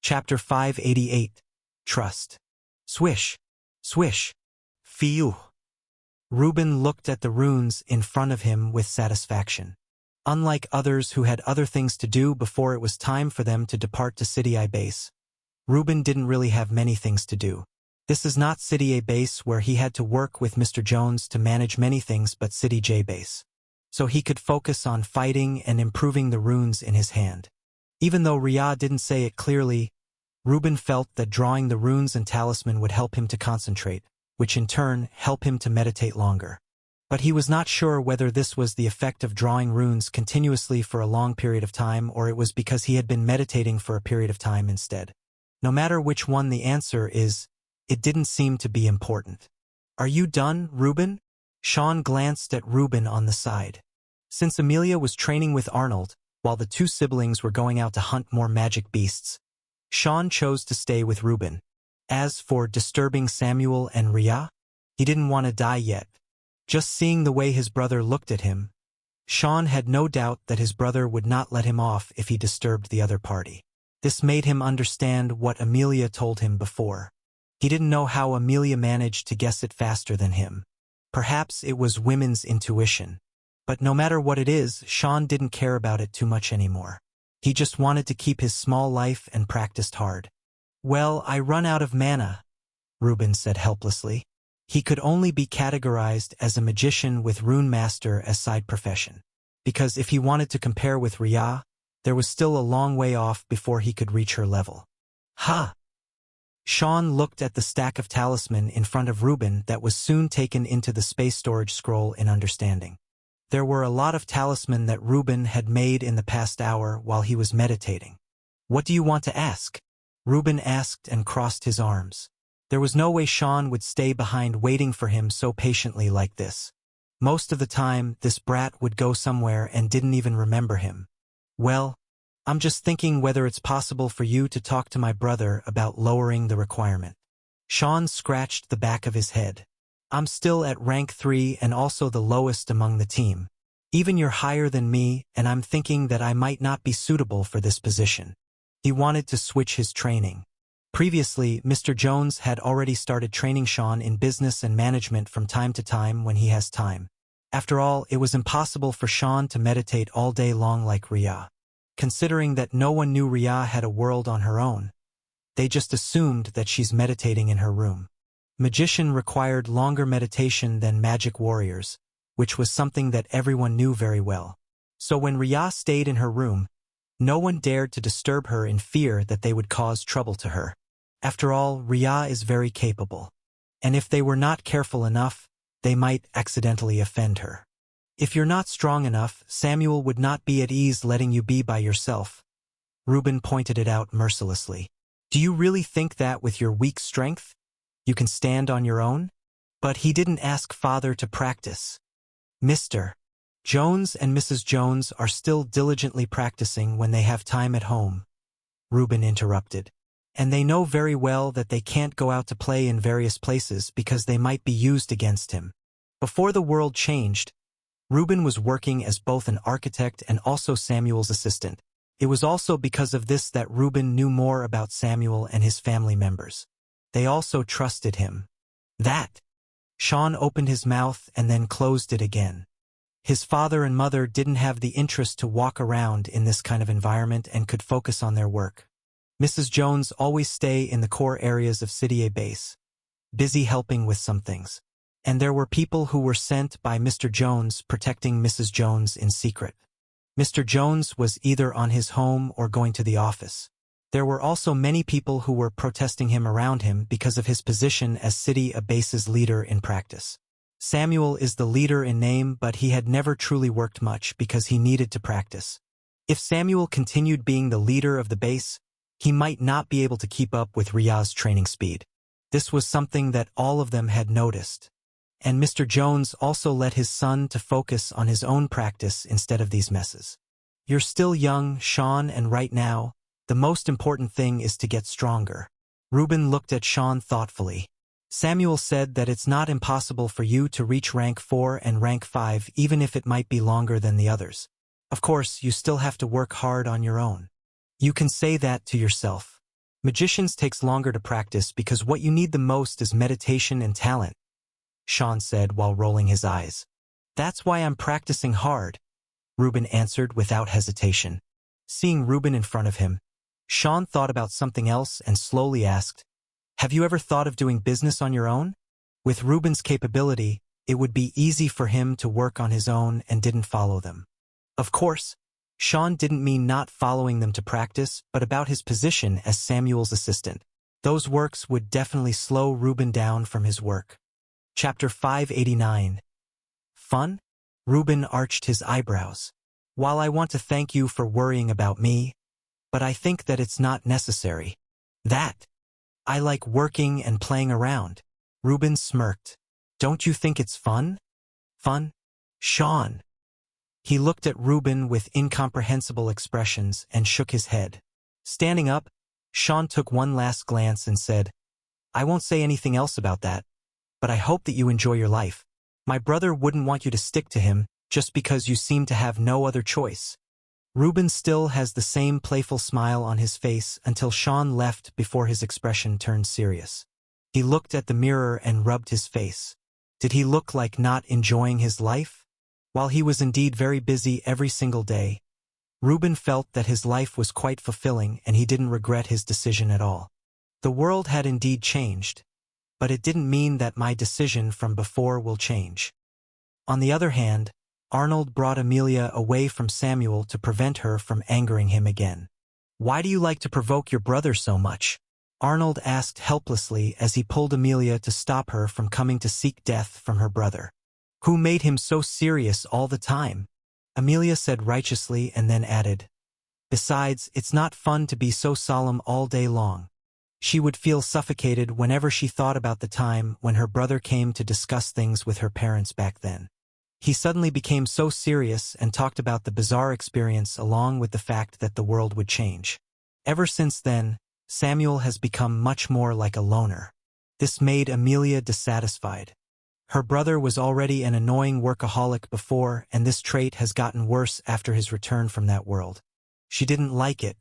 Chapter 588. Trust. Swish. Swish. Phew. Reuben looked at the runes in front of him with satisfaction. Unlike others who had other things to do before it was time for them to depart to Cydia base, Reuben didn't really have many things to do. This is not Cydia base where he had to work with Mr. Jones to manage many things, but Cydia base. so he could focus on fighting and improving the runes in his hand. Even though Rhea didn't say it clearly, Ruben felt that drawing the runes and talisman would help him to concentrate, which in turn helped him to meditate longer. But he was not sure whether this was the effect of drawing runes continuously for a long period of time or it was because he had been meditating for a period of time instead. No matter which one the answer is, it didn't seem to be important. "Are you done, Ruben?" Sean glanced at Ruben on the side. Since Amelia was training with Arnold, while the two siblings were going out to hunt more magic beasts, Sean chose to stay with Ruben. As for disturbing Samuel and Rhea, he didn't want to die yet. Just seeing the way his brother looked at him, Sean had no doubt that his brother would not let him off if he disturbed the other party. This made him understand what Amelia told him before. He didn't know how Amelia managed to guess it faster than him. Perhaps it was women's intuition. But no matter what it is, Sean didn't care about it too much anymore. He just wanted to keep his small life and practiced hard. "Well, I run out of mana," Ruben said helplessly. He could only be categorized as a magician with Runemaster as side profession. Because if he wanted to compare with Rhea, there was still a long way off before he could reach her level. "Ha!" Sean looked at the stack of talisman in front of Ruben that was soon taken into the space storage scroll in understanding. There were a lot of talisman that Ruben had made in the past hour while he was meditating. "What do you want to ask?" Ruben asked and crossed his arms. There was no way Sean would stay behind waiting for him so patiently like this. Most of the time, this brat would go somewhere and didn't even remember him. "Well, I'm just thinking whether it's possible for you to talk to my brother about lowering the requirement." Sean scratched the back of his head. "I'm still at rank 3 and also the lowest among the team. Even you're higher than me, and I'm thinking that I might not be suitable for this position." He wanted to switch his training. Previously, Mr. Jones had already started training Sean in business and management from time to time when he has time. After all, it was impossible for Sean to meditate all day long like Rhea. Considering that no one knew Rhea had a world on her own, they just assumed that she's meditating in her room. Magician required longer meditation than magic warriors, which was something that everyone knew very well. So when Rhea stayed in her room, no one dared to disturb her in fear that they would cause trouble to her. After all, Rhea is very capable. And if they were not careful enough, they might accidentally offend her. "If you're not strong enough, Samuel would not be at ease letting you be by yourself." Ruben pointed it out mercilessly. "Do you really think that with your weak strength, you can stand on your own?" But he didn't ask father to practice. "Mr. Jones and Mrs. Jones are still diligently practicing when they have time at home," Ruben interrupted. "And they know very well that they can't go out to play in various places because they might be used against him." Before the world changed, Ruben was working as both an architect and also Samuel's assistant. It was also because of this that Ruben knew more about Samuel and his family members. They also trusted him. "That." Sean opened his mouth and then closed it again. His father and mother didn't have the interest to walk around in this kind of environment and could focus on their work. Mrs. Jones always stay in the core areas of City A base, busy helping with some things. And there were people who were sent by Mr. Jones protecting Mrs. Jones in secret. Mr. Jones was either on his home or going to the office. There were also many people who were protesting him around him because of his position as City A base's leader in practice. Samuel is the leader in name, but he had never truly worked much because he needed to practice. If Samuel continued being the leader of the base, he might not be able to keep up with Rhea's training speed. This was something that all of them had noticed. And Mr. Jones also let his son to focus on his own practice instead of these messes. "You're still young, Sean, and right now, the most important thing is to get stronger." Ruben looked at Sean thoughtfully. "Samuel said that it's not impossible for you to reach rank 4 and rank 5 even if it might be longer than the others. Of course, you still have to work hard on your own. You can say that to yourself. Magicians takes longer to practice because what you need the most is meditation and talent," Sean said while rolling his eyes. "That's why I'm practicing hard," Ruben answered without hesitation. Seeing Ruben in front of him, Sean thought about something else and slowly asked, "Have you ever thought of doing business on your own?" With Ruben's capability, it would be easy for him to work on his own and didn't follow them. Of course, Sean didn't mean not following them to practice, but about his position as Samuel's assistant. Those works would definitely slow Reuben down from his work. Chapter 589. Fun? Reuben arched his eyebrows. While I want to thank you for worrying about me, but I think that it's not necessary. That. I like working and playing around. Reuben smirked. Don't you think it's fun? Fun? Sean. He looked at Reuben with incomprehensible expressions and shook his head. Standing up, Sean took one last glance and said, I won't say anything else about that, but I hope that you enjoy your life. My brother wouldn't want you to stick to him just because you seem to have no other choice. Reuben still has the same playful smile on his face until Sean left before his expression turned serious. He looked at the mirror and rubbed his face. Did he look like not enjoying his life? While he was indeed very busy every single day, Reuben felt that his life was quite fulfilling and he didn't regret his decision at all. The world had indeed changed, but it didn't mean that my decision from before will change. On the other hand, Arnold brought Amelia away from Samuel to prevent her from angering him again. Why do you like to provoke your brother so much? Arnold asked helplessly as he pulled Amelia to stop her from coming to seek death from her brother. Who made him so serious all the time? Amelia said righteously and then added, Besides, it's not fun to be so solemn all day long. She would feel suffocated whenever she thought about the time when her brother came to discuss things with her parents back then. He suddenly became so serious and talked about the bizarre experience along with the fact that the world would change. Ever since then, Samuel has become much more like a loner. This made Amelia dissatisfied. Her brother was already an annoying workaholic before, and this trait has gotten worse after his return from that world. She didn't like it.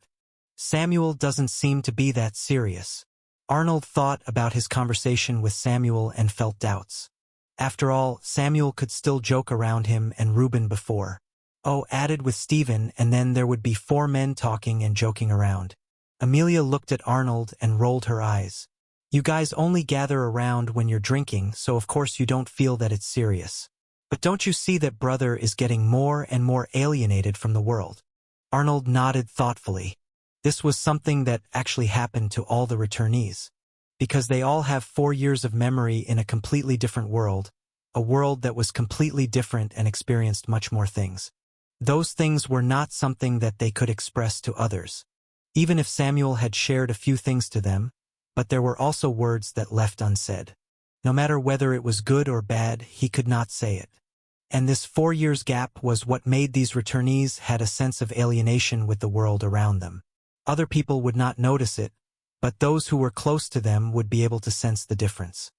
Samuel doesn't seem to be that serious. Arnold thought about his conversation with Samuel and felt doubts. After all, Samuel could still joke around him and Reuben before. Oh, added with Stephen, and then there would be 4 men talking and joking around. Amelia looked at Arnold and rolled her eyes. You guys only gather around when you're drinking, so of course you don't feel that it's serious. But don't you see that brother is getting more and more alienated from the world? Arnold nodded thoughtfully. This was something that actually happened to all the returnees. Because they all have 4 years of memory in a completely different world, a world that was completely different and experienced much more things. Those things were not something that they could express to others. Even if Samuel had shared a few things to them, but there were also words that left unsaid. No matter whether it was good or bad, he could not say it. And this 4 years gap was what made these returnees had a sense of alienation with the world around them. Other people would not notice it, but those who were close to them would be able to sense the difference.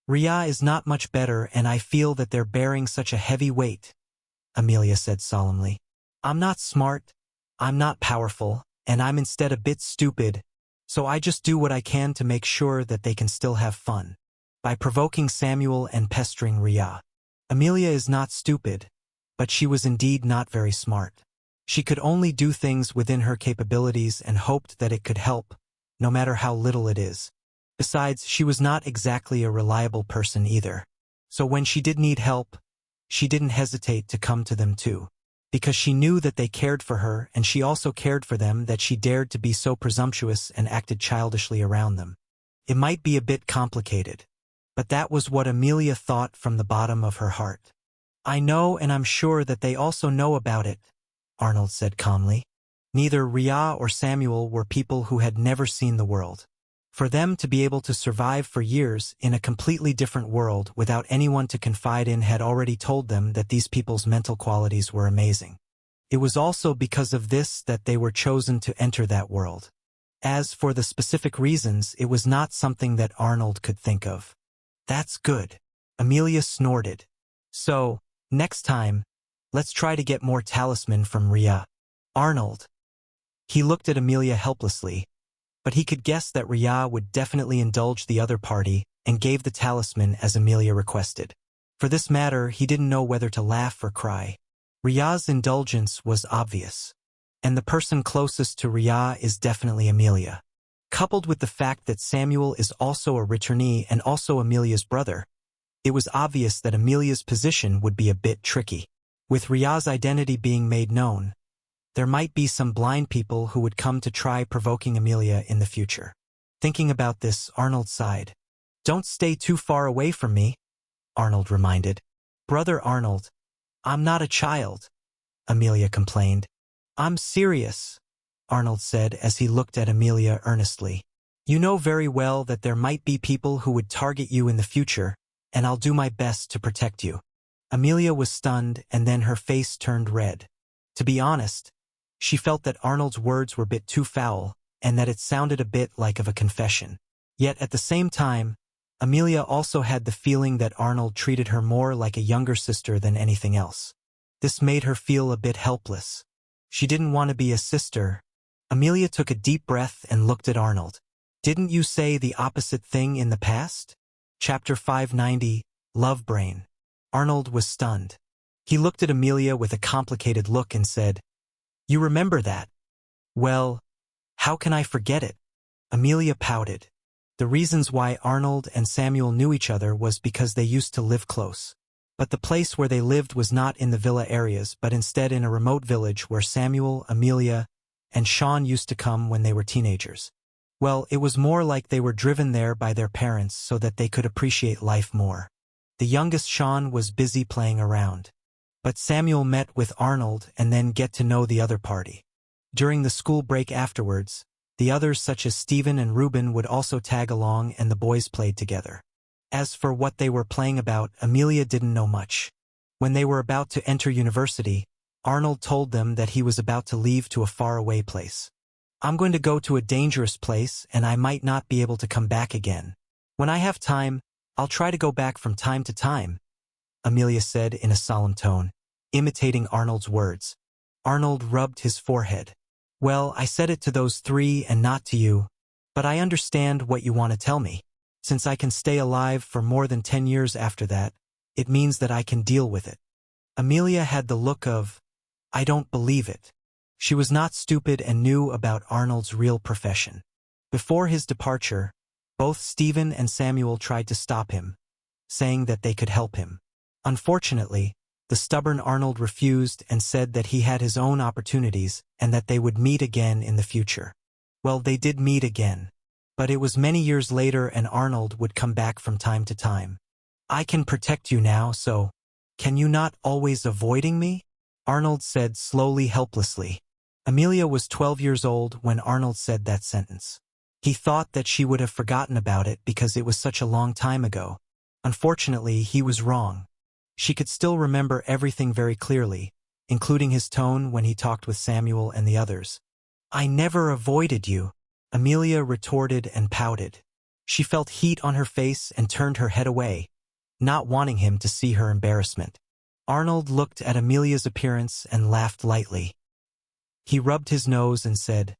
Ria is not much better and I feel that they're bearing such a heavy weight, Amelia said solemnly. I'm not smart, I'm not powerful, and I'm instead a bit stupid, so I just do what I can to make sure that they can still have fun. By provoking Samuel and pestering Ria. Amelia is not stupid, but she was indeed not very smart. She could only do things within her capabilities and hoped that it could help, no matter how little it is. Besides, she was not exactly a reliable person either. So when she did need help, she didn't hesitate to come to them too. Because she knew that they cared for her and she also cared for them, that she dared to be so presumptuous and acted childishly around them. It might be a bit complicated, but that was what Amelia thought from the bottom of her heart. I know, and I'm sure that they also know about it, Arnold said calmly. Neither Ria or Samuel were people who had never seen the world. For them to be able to survive for years in a completely different world without anyone to confide in had already told them that these people's mental qualities were amazing. It was also because of this that they were chosen to enter that world. As for the specific reasons, it was not something that Arnold could think of. That's good. Amelia snorted. So, next time, let's try to get more talisman from Ria. Arnold. He looked at Amelia helplessly, but he could guess that Ria would definitely indulge the other party and gave the talisman as Amelia requested. For this matter, he didn't know whether to laugh or cry. Ria's indulgence was obvious, and the person closest to Ria is definitely Amelia. Coupled with the fact that Samuel is also a returnee and also Amelia's brother, It was obvious that Amelia's position would be a bit tricky. With Ria's identity being made known, there might be some blind people who would come to try provoking Amelia in the future. Thinking about this, Arnold sighed. "Don't stay too far away from me," Arnold reminded. "Brother Arnold, I'm not a child," Amelia complained. "I'm serious," Arnold said as he looked at Amelia earnestly. "You know very well that there might be people who would target you in the future, and I'll do my best to protect you." Amelia was stunned, and then her face turned red. To be honest, she felt that Arnold's words were a bit too foul, and that it sounded a bit like of a confession. Yet at the same time, Amelia also had the feeling that Arnold treated her more like a younger sister than anything else. This made her feel a bit helpless. She didn't want to be a sister. Amelia took a deep breath and looked at Arnold. "Didn't you say the opposite thing in the past?" Chapter 590, Love Brain. Arnold was stunned. He looked at Amelia with a complicated look and said, "You remember that?" "Well, how can I forget it?" Amelia pouted. The reasons why Arnold and Samuel knew each other was because they used to live close. But the place where they lived was not in the villa areas, but instead in a remote village where Samuel, Amelia, and Sean used to come when they were teenagers. Well, it was more like they were driven there by their parents so that they could appreciate life more. The youngest Sean was busy playing around. But Samuel met with Arnold and then get to know the other party. During the school break afterwards, the others such as Stephen and Reuben would also tag along and the boys played together. As for what they were playing about, Amelia didn't know much. When they were about to enter university, Arnold told them that he was about to leave to a faraway place. "I'm going to go to a dangerous place and I might not be able to come back again. When I have time, I'll try to go back from time to time," Amelia said in a solemn tone, imitating Arnold's words. Arnold rubbed his forehead. "Well, I said it to those three and not to you, but I understand what you want to tell me. Since I can stay alive for more than 10 years after that, it means that I can deal with it." Amelia had the look of, "I don't believe it." She was not stupid and knew about Arnold's real profession. Before his departure, both Stephen and Samuel tried to stop him, saying that they could help him. Unfortunately, the stubborn Arnold refused and said that he had his own opportunities and that they would meet again in the future. Well, they did meet again. But it was many years later and Arnold would come back from time to time. "I can protect you now, so can you not always avoiding me?" Arnold said slowly, helplessly. Amelia was 12 years old when Arnold said that sentence. He thought that she would have forgotten about it because it was such a long time ago. Unfortunately, he was wrong. She could still remember everything very clearly, including his tone when he talked with Samuel and the others. "I never avoided you," Amelia retorted and pouted. She felt heat on her face and turned her head away, not wanting him to see her embarrassment. Arnold looked at Amelia's appearance and laughed lightly. He rubbed his nose and said,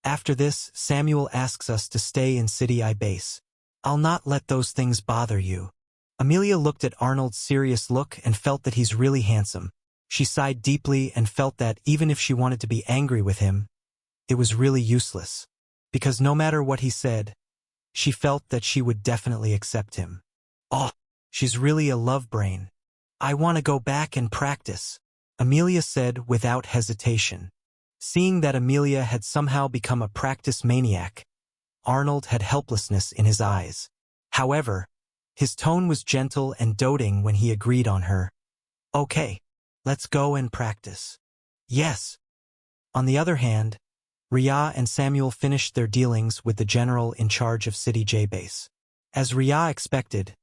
"After this, Samuel asks us to stay in City I base. I'll not let those things bother you." Amelia looked at Arnold's serious look and felt that he's really handsome. She sighed deeply and felt that even if she wanted to be angry with him, it was really useless. Because no matter what he said, she felt that she would definitely accept him. "Oh, she's really a love brain. I want to go back and practice," Amelia said without hesitation. Seeing that Amelia had somehow become a practice maniac, Arnold had helplessness in his eyes. However, his tone was gentle and doting when he agreed on her. "Okay, let's go and practice." "Yes." On the other hand, Ria and Samuel finished their dealings with the general in charge of City J base. As Ria expected,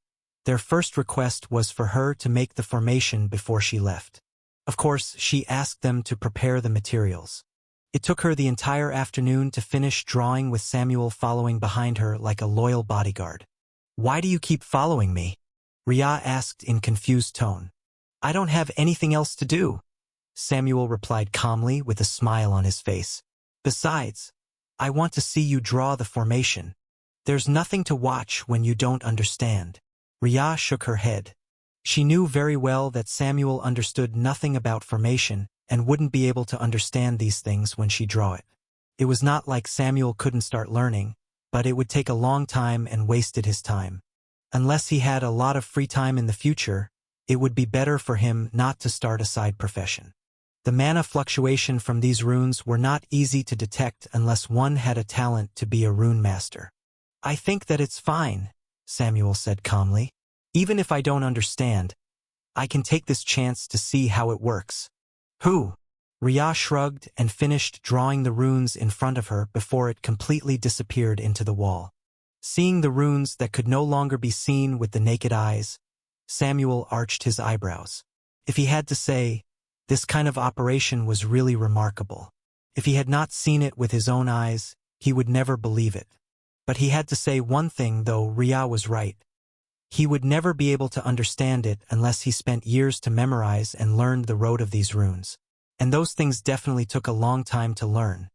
their first request was for her to make the formation before she left. Of course, she asked them to prepare the materials. It took her the entire afternoon to finish drawing with Samuel following behind her like a loyal bodyguard. "Why do you keep following me?" Ria asked in confused tone. "I don't have anything else to do," Samuel replied calmly with a smile on his face. "Besides, I want to see you draw the formation. There's nothing to watch when you don't understand." Ria shook her head. She knew very well that Samuel understood nothing about formation and wouldn't be able to understand these things when she drew it. It was not like Samuel couldn't start learning, but it would take a long time and wasted his time. Unless he had a lot of free time in the future, it would be better for him not to start a side profession. The mana fluctuation from these runes were not easy to detect unless one had a talent to be a Runemaster. I think that it's fine, Samuel said calmly. Even if I don't understand, I can take this chance to see how it works. Who? Ria shrugged and finished drawing the runes in front of her before it completely disappeared into the wall. Seeing the runes that could no longer be seen with the naked eyes, Samuel arched his eyebrows. If he had to say, this kind of operation was really remarkable. If he had not seen it with his own eyes, he would never believe it. But he had to say one thing, though Ria was right. He would never be able to understand it unless he spent years to memorize and learned the road of these runes. And those things definitely took a long time to learn.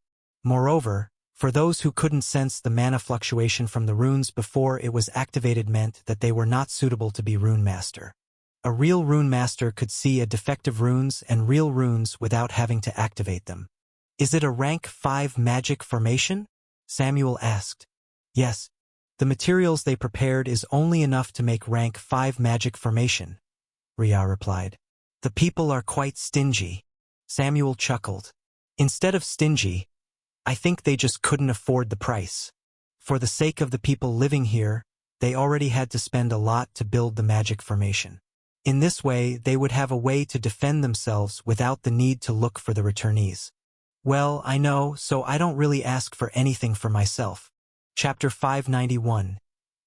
Moreover, for those who couldn't sense the mana fluctuation from the runes before it was activated meant that they were not suitable to be Runemaster. A real Runemaster could see a defective runes and real runes without having to activate them. Is it a rank 5 magic formation? Samuel asked. Yes. The materials they prepared is only enough to make rank 5 magic formation, Ria replied. The people are quite stingy. Samuel chuckled. Instead of stingy, I think they just couldn't afford the price. For the sake of the people living here, they already had to spend a lot to build the magic formation. In this way, they would have a way to defend themselves without the need to look for the returnees. Well, I know, so I don't really ask for anything for myself. Chapter 591.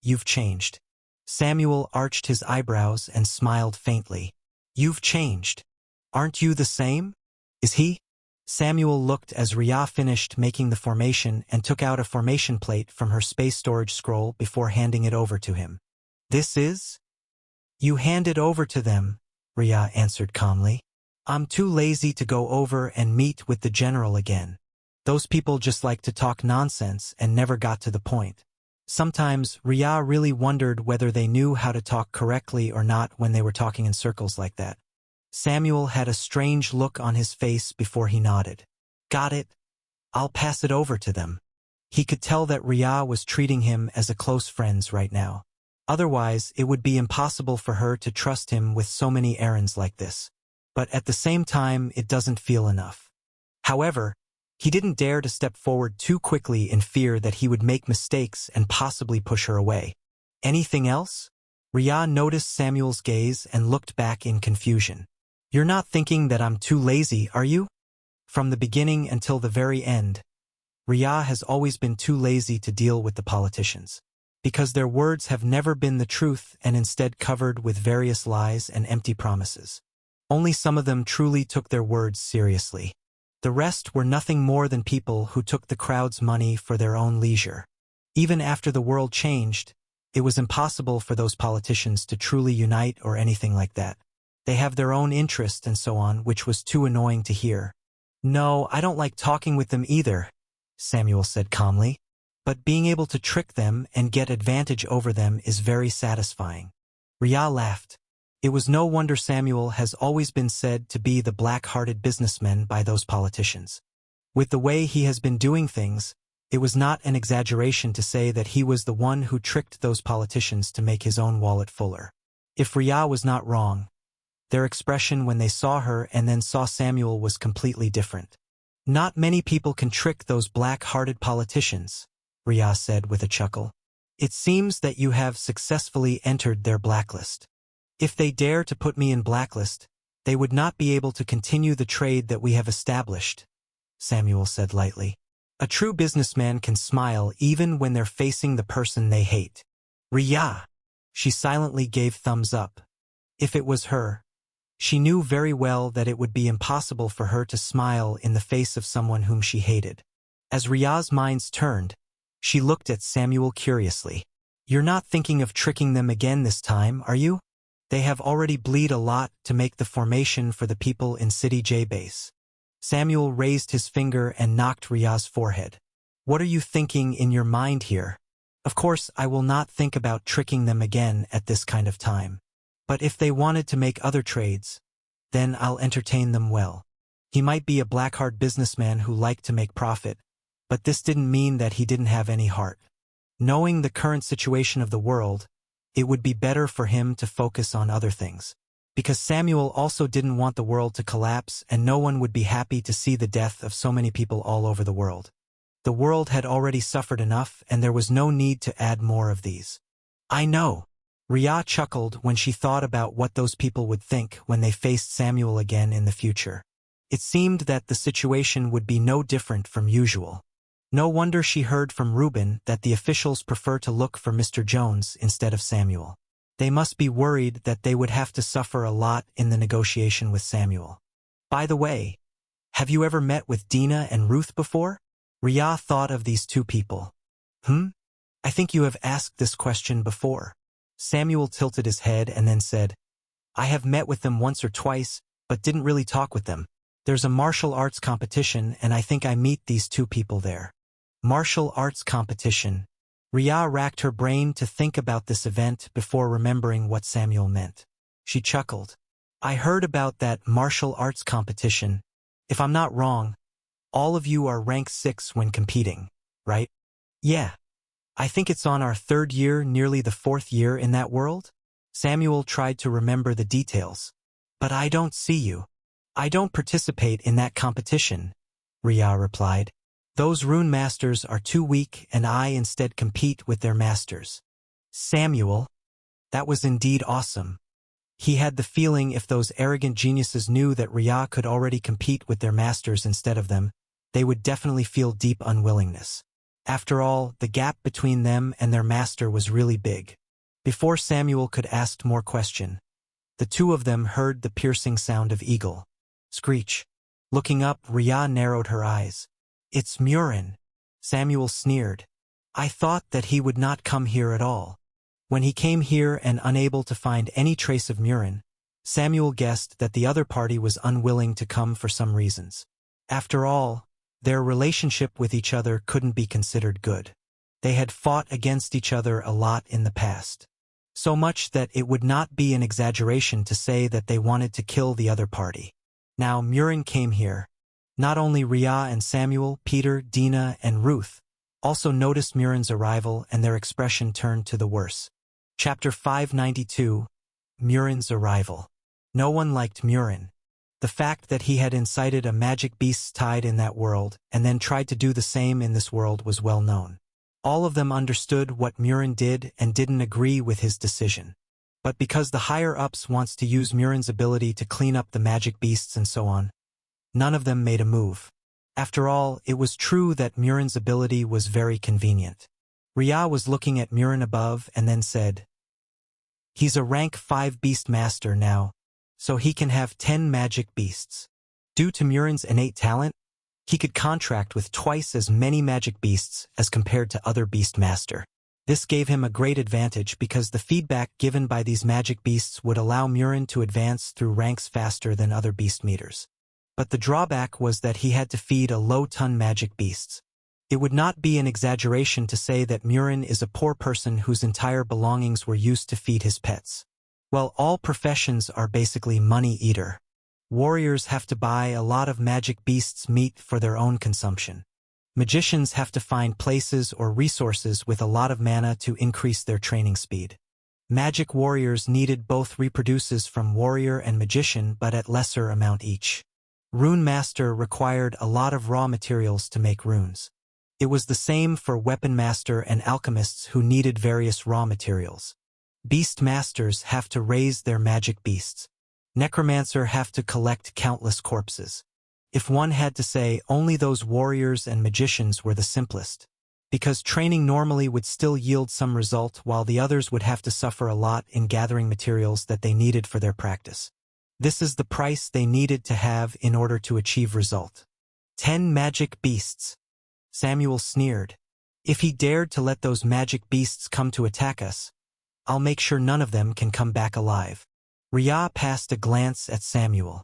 You've changed. Samuel arched his eyebrows and smiled faintly. You've changed. Aren't you the same? Is he? Samuel looked as Ria finished making the formation and took out a formation plate from her space storage scroll before handing it over to him. This is? You hand it over to them, Ria answered calmly. I'm too lazy to go over and meet with the general again. Those people just like to talk nonsense and never got to the point. Sometimes Ria really wondered whether they knew how to talk correctly or not when they were talking in circles like that. Samuel had a strange look on his face before he nodded. Got it. I'll pass it over to them. He could tell that Ria was treating him as a close friend right now. Otherwise, it would be impossible for her to trust him with so many errands like this. But at the same time, it doesn't feel enough. However, he didn't dare to step forward too quickly in fear that he would make mistakes and possibly push her away. Anything else? Ria noticed Samuel's gaze and looked back in confusion. You're not thinking that I'm too lazy, are you? From the beginning until the very end, Ria has always been too lazy to deal with the politicians. Because their words have never been the truth and instead covered with various lies and empty promises. Only some of them truly took their words seriously. The rest were nothing more than people who took the crowd's money for their own leisure. Even after the world changed, it was impossible for those politicians to truly unite or anything like that. They have their own interest and so on, which was too annoying to hear. No, I don't like talking with them either, Samuel said calmly. But being able to trick them and get advantage over them is very satisfying. Ria laughed. It was no wonder Samuel has always been said to be the black-hearted businessman by those politicians. With the way he has been doing things, it was not an exaggeration to say that he was the one who tricked those politicians to make his own wallet fuller. If Ria was not wrong, their expression when they saw her and then saw Samuel was completely different. Not many people can trick those black-hearted politicians, Ria said with a chuckle. It seems that you have successfully entered their blacklist. If they dare to put me in blacklist, they would not be able to continue the trade that we have established, Samuel said lightly. A true businessman can smile even when they're facing the person they hate. Ria! She silently gave thumbs up. If it was her, she knew very well that it would be impossible for her to smile in the face of someone whom she hated. As Ria's minds turned, she looked at Samuel curiously. You're not thinking of tricking them again this time, are you? They have already bleed a lot to make the formation for the people in City J base. Samuel raised his finger and knocked Ria's forehead. What are you thinking in your mind here? Of course, I will not think about tricking them again at this kind of time. But if they wanted to make other trades, then I'll entertain them well. He might be a black-heart businessman who liked to make profit, but this didn't mean that he didn't have any heart. Knowing the current situation of the world, it would be better for him to focus on other things. Because Samuel also didn't want the world to collapse, and no one would be happy to see the death of so many people all over the world. The world had already suffered enough, and there was no need to add more of these. I know. Ria chuckled when she thought about what those people would think when they faced Samuel again in the future. It seemed that the situation would be no different from usual. No wonder she heard from Reuben that the officials prefer to look for Mr. Jones instead of Samuel. They must be worried that they would have to suffer a lot in the negotiation with Samuel. By the way, have you ever met with Dina and Ruth before? Ria thought of these two people. I think you have asked this question before. Samuel tilted his head and then said, I have met with them once or twice, but didn't really talk with them. There's a martial arts competition, and I think I meet these two people there. Martial arts competition. Ria racked her brain to think about this event before remembering what Samuel meant. She chuckled. I heard about that martial arts competition. If I'm not wrong, all of you are rank 6 when competing, right? Yeah. I think it's on our 3rd year, nearly the 4th year in that world? Samuel tried to remember the details. But I don't see you. I don't participate in that competition, Ria replied. Those Runemasters are too weak, and I instead compete with their masters. Samuel. That was indeed awesome. He had the feeling if those arrogant geniuses knew that Ria could already compete with their masters instead of them, they would definitely feel deep unwillingness. After all, the gap between them and their master was really big. Before Samuel could ask more question, the two of them heard the piercing sound of eagle. Screech. Looking up, Ria narrowed her eyes. It's Murin. Samuel sneered. I thought that he would not come here at all. When he came here and unable to find any trace of Murin, Samuel guessed that the other party was unwilling to come for some reasons. After all, their relationship with each other couldn't be considered good. They had fought against each other a lot in the past. So much that it would not be an exaggeration to say that they wanted to kill the other party. Now Murin came here. Not only Ria and Samuel, Peter, Dina, and Ruth also noticed Murin's arrival, and their expression turned to the worse. Chapter 592, Murin's arrival. No one liked Murin. The fact that he had incited a magic beast's tide in that world and then tried to do the same in this world was well known. All of them understood what Murin did and didn't agree with his decision. But because the higher-ups wants to use Murin's ability to clean up the magic beasts and so on, none of them made a move. After all, it was true that Murin's ability was very convenient. Ria was looking at Murin above and then said, He's a rank 5 beast master now, so he can have 10 magic beasts. Due to Murin's innate talent, he could contract with twice as many magic beasts as compared to other beast master. This gave him a great advantage because the feedback given by these magic beasts would allow Murin to advance through ranks faster than other beast meters. But the drawback was that he had to feed a low-ton magic beasts. It would not be an exaggeration to say that Murin is a poor person whose entire belongings were used to feed his pets. Well, all professions are basically money-eater. Warriors have to buy a lot of magic beasts' meat for their own consumption. Magicians have to find places or resources with a lot of mana to increase their training speed. Magic warriors needed both reproduces from warrior and magician, but at lesser amount each. Runemaster required a lot of raw materials to make runes. It was the same for weapon master and alchemists who needed various raw materials. Beast masters have to raise their magic beasts. Necromancer have to collect countless corpses. If one had to say, only those warriors and magicians were the simplest, because training normally would still yield some result while the others would have to suffer a lot in gathering materials that they needed for their practice. This is the price they needed to have in order to achieve result. 10 magic beasts. Samuel sneered. If he dared to let those magic beasts come to attack us, I'll make sure none of them can come back alive. Ria passed a glance at Samuel.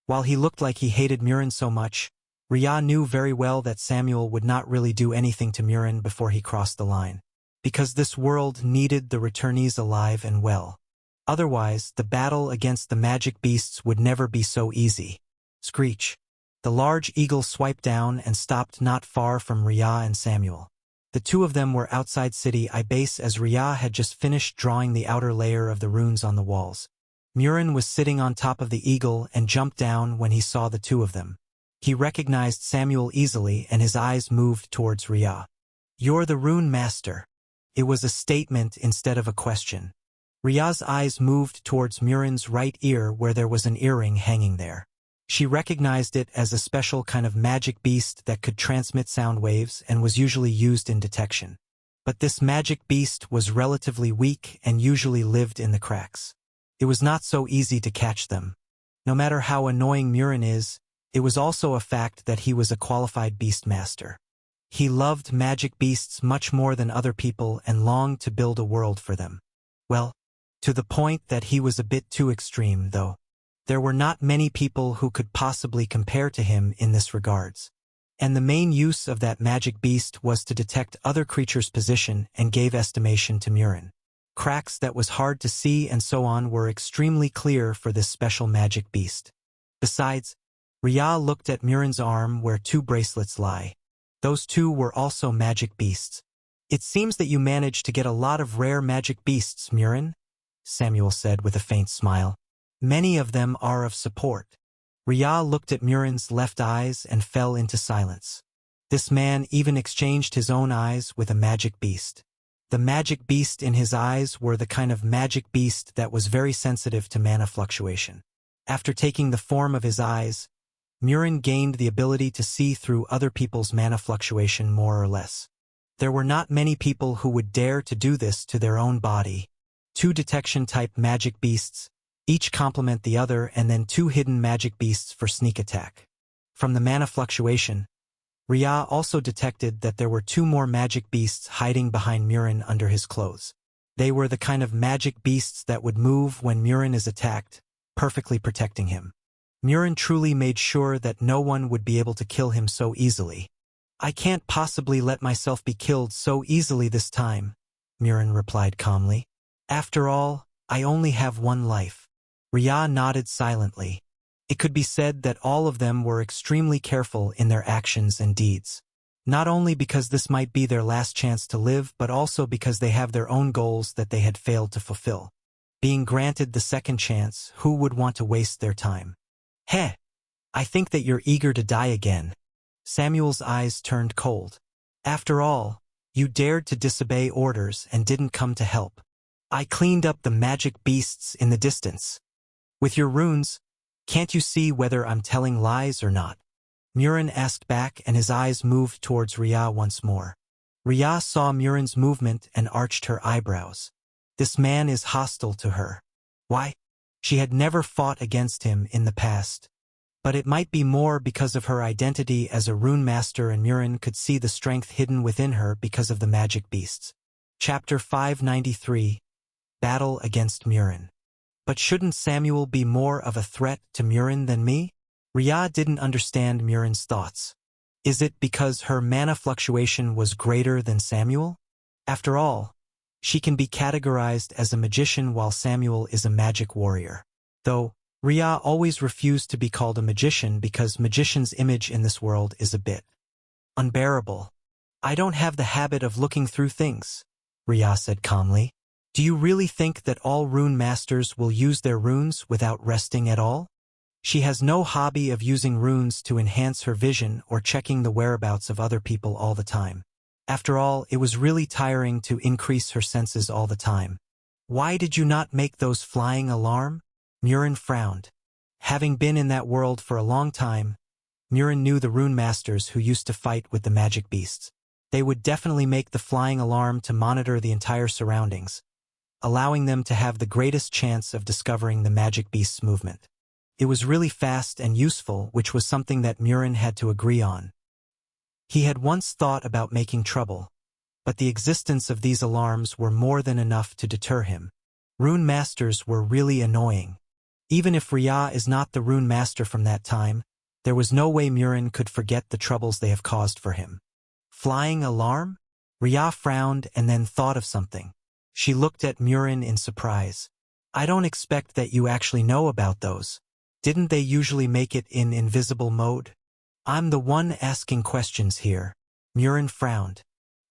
While he looked like he hated Murin so much, Ria knew very well that Samuel would not really do anything to Murin before he crossed the line. Because this world needed the returnees alive and well. Otherwise, the battle against the magic beasts would never be so easy. Screech. The large eagle swiped down and stopped not far from Ria and Samuel. The two of them were outside city base as Rhea had just finished drawing the outer layer of the runes on the walls. Murin was sitting on top of the eagle and jumped down when he saw the two of them. He recognized Samuel easily and his eyes moved towards Rhea. "You're the Runemaster." It was a statement instead of a question. Rhea's eyes moved towards Murin's right ear where there was an earring hanging there. She recognized it as a special kind of magic beast that could transmit sound waves and was usually used in detection. But this magic beast was relatively weak and usually lived in the cracks. It was not so easy to catch them. No matter how annoying Murin is, it was also a fact that he was a qualified beastmaster. He loved magic beasts much more than other people and longed to build a world for them. Well, to the point that he was a bit too extreme, though. There were not many people who could possibly compare to him in this regards. And the main use of that magic beast was to detect other creatures' position and gave estimation to Murin. Cracks that was hard to see and so on were extremely clear for this special magic beast. Besides, Rhea looked at Murin's arm where two bracelets lie. Those two were also magic beasts. "It seems that you managed to get a lot of rare magic beasts, Murin," Samuel said with a faint smile. "Many of them are of support." Rhea looked at Murin's left eyes and fell into silence. This man even exchanged his own eyes with a magic beast. The magic beast in his eyes were the kind of magic beast that was very sensitive to mana fluctuation. After taking the form of his eyes, Murin gained the ability to see through other people's mana fluctuation more or less. There were not many people who would dare to do this to their own body. Two detection-type magic beasts, each complement the other, and then two hidden magic beasts for sneak attack. From the mana fluctuation, Rhea also detected that there were two more magic beasts hiding behind Murin under his clothes. They were the kind of magic beasts that would move when Murin is attacked, perfectly protecting him. Murin truly made sure that no one would be able to kill him so easily. "I can't possibly let myself be killed so easily this time," Murin replied calmly. "After all, I only have one life." Rhea nodded silently. It could be said that all of them were extremely careful in their actions and deeds. Not only because this might be their last chance to live, but also because they have their own goals that they had failed to fulfill. Being granted the second chance, who would want to waste their time? "Heh! I think that you're eager to die again." Samuel's eyes turned cold. "After all, you dared to disobey orders and didn't come to help. I cleaned up the magic beasts in the distance. With your runes, can't you see whether I'm telling lies or not?" Murin asked back and his eyes moved towards Rhea once more. Rhea saw Murin's movement and arched her eyebrows. This man is hostile to her. Why? She had never fought against him in the past. But it might be more because of her identity as a Runemaster, and Murin could see the strength hidden within her because of the magic beasts. Chapter 593. Battle against Murin. But shouldn't Samuel be more of a threat to Murin than me? Rhea didn't understand Murin's thoughts. Is it because her mana fluctuation was greater than Samuel? After all, she can be categorized as a magician while Samuel is a magic warrior. Though, Rhea always refused to be called a magician because magician's image in this world is a bit unbearable. "I don't have the habit of looking through things," Rhea said calmly. "Do you really think that all rune masters will use their runes without resting at all?" She has no hobby of using runes to enhance her vision or checking the whereabouts of other people all the time. After all, it was really tiring to increase her senses all the time. "Why did you not make those flying alarm?" Murin frowned. Having been in that world for a long time, Murin knew the rune masters who used to fight with the magic beasts. They would definitely make the flying alarm to monitor the entire surroundings, allowing them to have the greatest chance of discovering the magic beast's movement. It was really fast and useful, which was something that Murin had to agree on. He had once thought about making trouble, but the existence of these alarms were more than enough to deter him. Rune masters were really annoying. Even if Rhea is not the rune master from that time, there was no way Murin could forget the troubles they have caused for him. Flying alarm? Rhea frowned and then thought of something. She looked at Murin in surprise. "I don't expect that you actually know about those. Didn't they usually make it in invisible mode?" "I'm the one asking questions here." Murin frowned.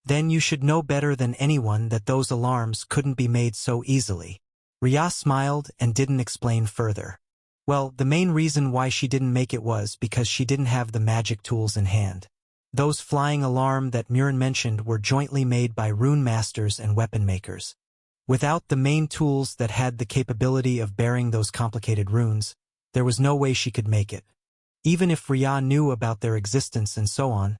Then you should know better than anyone that those alarms couldn't be made so easily. Rhea smiled and didn't explain further. Well, the main reason why she didn't make it was because she didn't have the magic tools in hand. Those flying alarm that Murin mentioned were jointly made by Runemasters and weapon makers. Without the main tools that had the capability of bearing those complicated runes, there was no way she could make it. Even if Rhea knew about their existence and so on,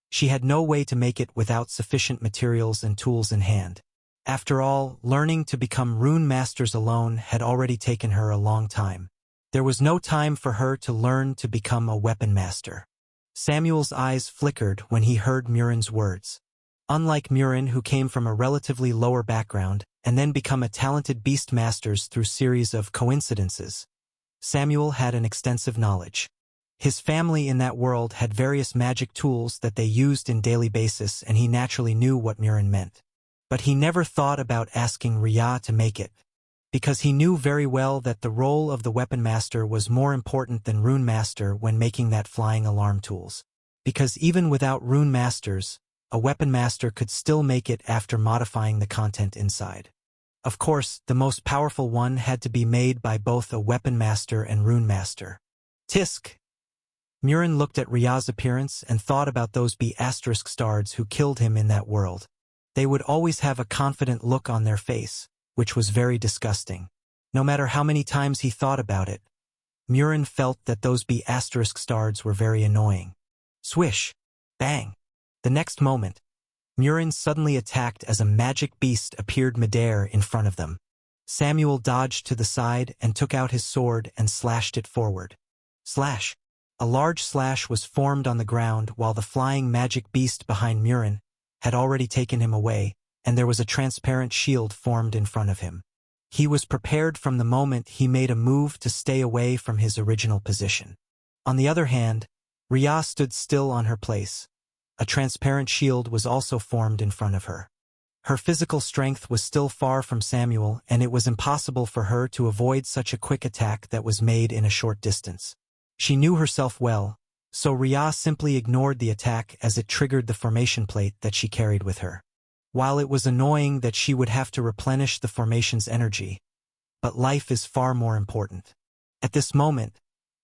she had no way to make it without sufficient materials and tools in hand. After all, learning to become rune masters alone had already taken her a long time. There was no time for her to learn to become a weapon master. Samuel's eyes flickered when he heard Murin's words. Unlike Murin, who came from a relatively lower background and then become a talented beast masters through series of coincidences, Samuel had an extensive knowledge. His family in that world had various magic tools that they used in daily basis, and he naturally knew what Murin meant. But he never thought about asking Rhea to make it, because he knew very well that the role of the weapon master was more important than rune master when making that flying alarm tools. Because even without rune masters, a weapon master could still make it after modifying the content inside. Of course, the most powerful one had to be made by both a weapon master and rune master. Tisk! Murin looked at Rhea's appearance and thought about those B***stards who killed him in that world. They would always have a confident look on their face, which was very disgusting. No matter how many times he thought about it, Murin felt that those B***stards were very annoying. Swish! Bang! The next moment, Murin suddenly attacked as a magic beast appeared midair in front of them. Samuel dodged to the side and took out his sword and slashed it forward. Slash! A large slash was formed on the ground while the flying magic beast behind Murin had already taken him away, and there was a transparent shield formed in front of him. He was prepared from the moment he made a move to stay away from his original position. On the other hand, Rhea stood still on her place. A transparent shield was also formed in front of her. Her physical strength was still far from Samuel, and it was impossible for her to avoid such a quick attack that was made in a short distance. She knew herself well, so Rhea simply ignored the attack as it triggered the formation plate that she carried with her. While it was annoying that she would have to replenish the formation's energy, but life is far more important. At this moment,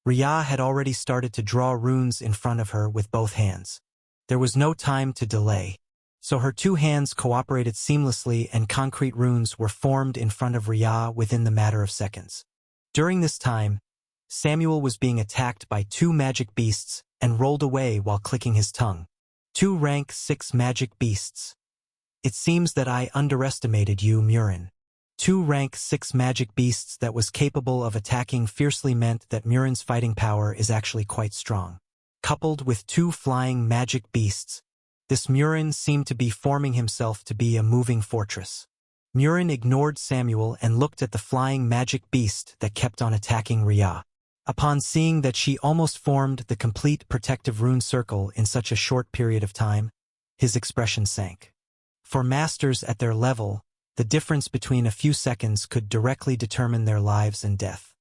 Rhea had already started to draw runes in front of her with both hands. There was no time to delay, so her two hands cooperated seamlessly and concrete runes were formed in front of Rhea within the matter of seconds. During this time, Samuel was being attacked by two magic beasts and rolled away while clicking his tongue. 2 rank 6 magic beasts. It seems that I underestimated you, Murin. 2 rank 6 magic beasts that was capable of attacking fiercely meant that Murin's fighting power is actually quite strong. Coupled with 2 flying magic beasts, this Murin seemed to be forming himself to be a moving fortress. Murin ignored Samuel and looked at the flying magic beast that kept on attacking Rhea. Upon seeing that she almost formed the complete protective rune circle in such a short period of time, his expression sank. For masters at their level, the difference between a few seconds could directly determine their lives and death.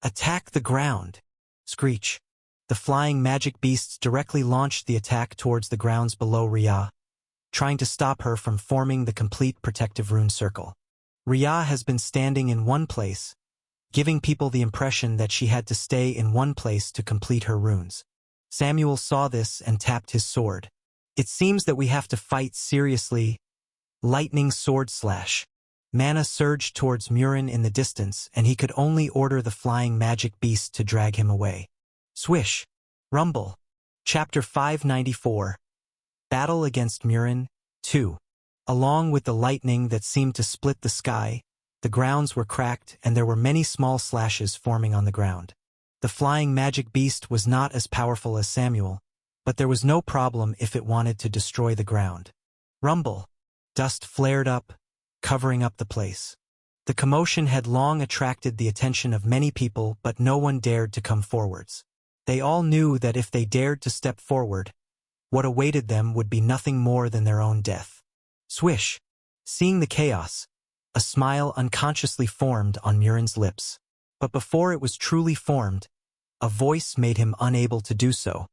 Attack the ground! Screech! The flying magic beasts directly launched the attack towards the grounds below Rhea, trying to stop her from forming the complete protective rune circle. Rhea has been standing in one place, giving people the impression that she had to stay in one place to complete her runes. Samuel saw this and tapped his sword. It seems that we have to fight seriously. Lightning sword slash. Mana surged towards Murin in the distance, and he could only order the flying magic beast to drag him away. Swish. Rumble. Chapter 594. Battle against Murin, 2. Along with the lightning that seemed to split the sky, the grounds were cracked and there were many small slashes forming on the ground. The flying magic beast was not as powerful as Samuel, but there was no problem if it wanted to destroy the ground. Rumble. Dust flared up, covering up the place. The commotion had long attracted the attention of many people, but no one dared to come forwards. They all knew that if they dared to step forward, what awaited them would be nothing more than their own death. Swish. Seeing the chaos, a smile unconsciously formed on Murin's lips. But before it was truly formed, a voice made him unable to do so.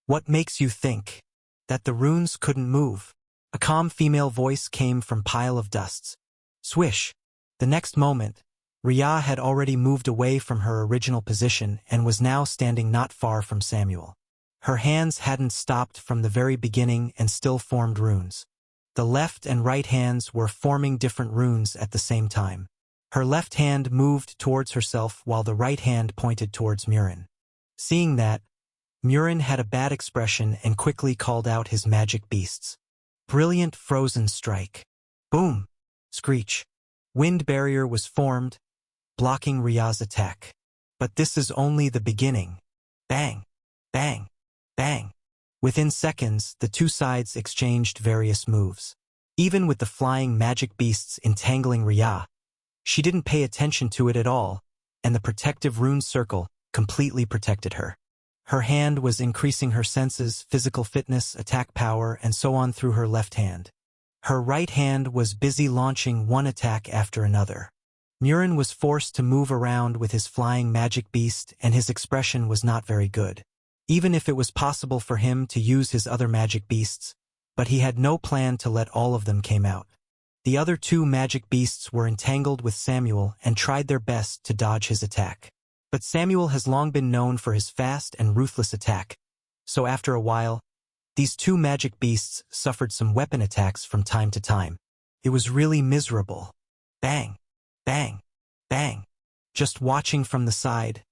What makes you think that the runes couldn't move? A calm female voice came from pile of dusts. Swish! The next moment, Rhea had already moved away from her original position and was now standing not far from Samuel. Her hands hadn't stopped from the very beginning and still formed runes. The left and right hands were forming different runes at the same time. Her left hand moved towards herself while the right hand pointed towards Murin. Seeing that, Murin had a bad expression and quickly called out his magic beasts. Brilliant frozen strike. Boom! Screech. Wind barrier was formed, blocking Rhea's attack. But this is only the beginning. Bang! Bang! Bang! Within seconds, the two sides exchanged various moves. Even with the flying magic beasts entangling Rhea, she didn't pay attention to it at all, and the protective rune circle completely protected her. Her hand was increasing her senses, physical fitness, attack power, and so on through her left hand. Her right hand was busy launching one attack after another. Murin was forced to move around with his flying magic beast, and his expression was not very good. Even if it was possible for him to use his other magic beasts, but he had no plan to let all of them come out. The other two magic beasts were entangled with Samuel and tried their best to dodge his attack. But Samuel has long been known for his fast and ruthless attack, so after a while, these two magic beasts suffered some weapon attacks from time to time. It was really miserable. Bang! Bang! Bang! Just watching from the side,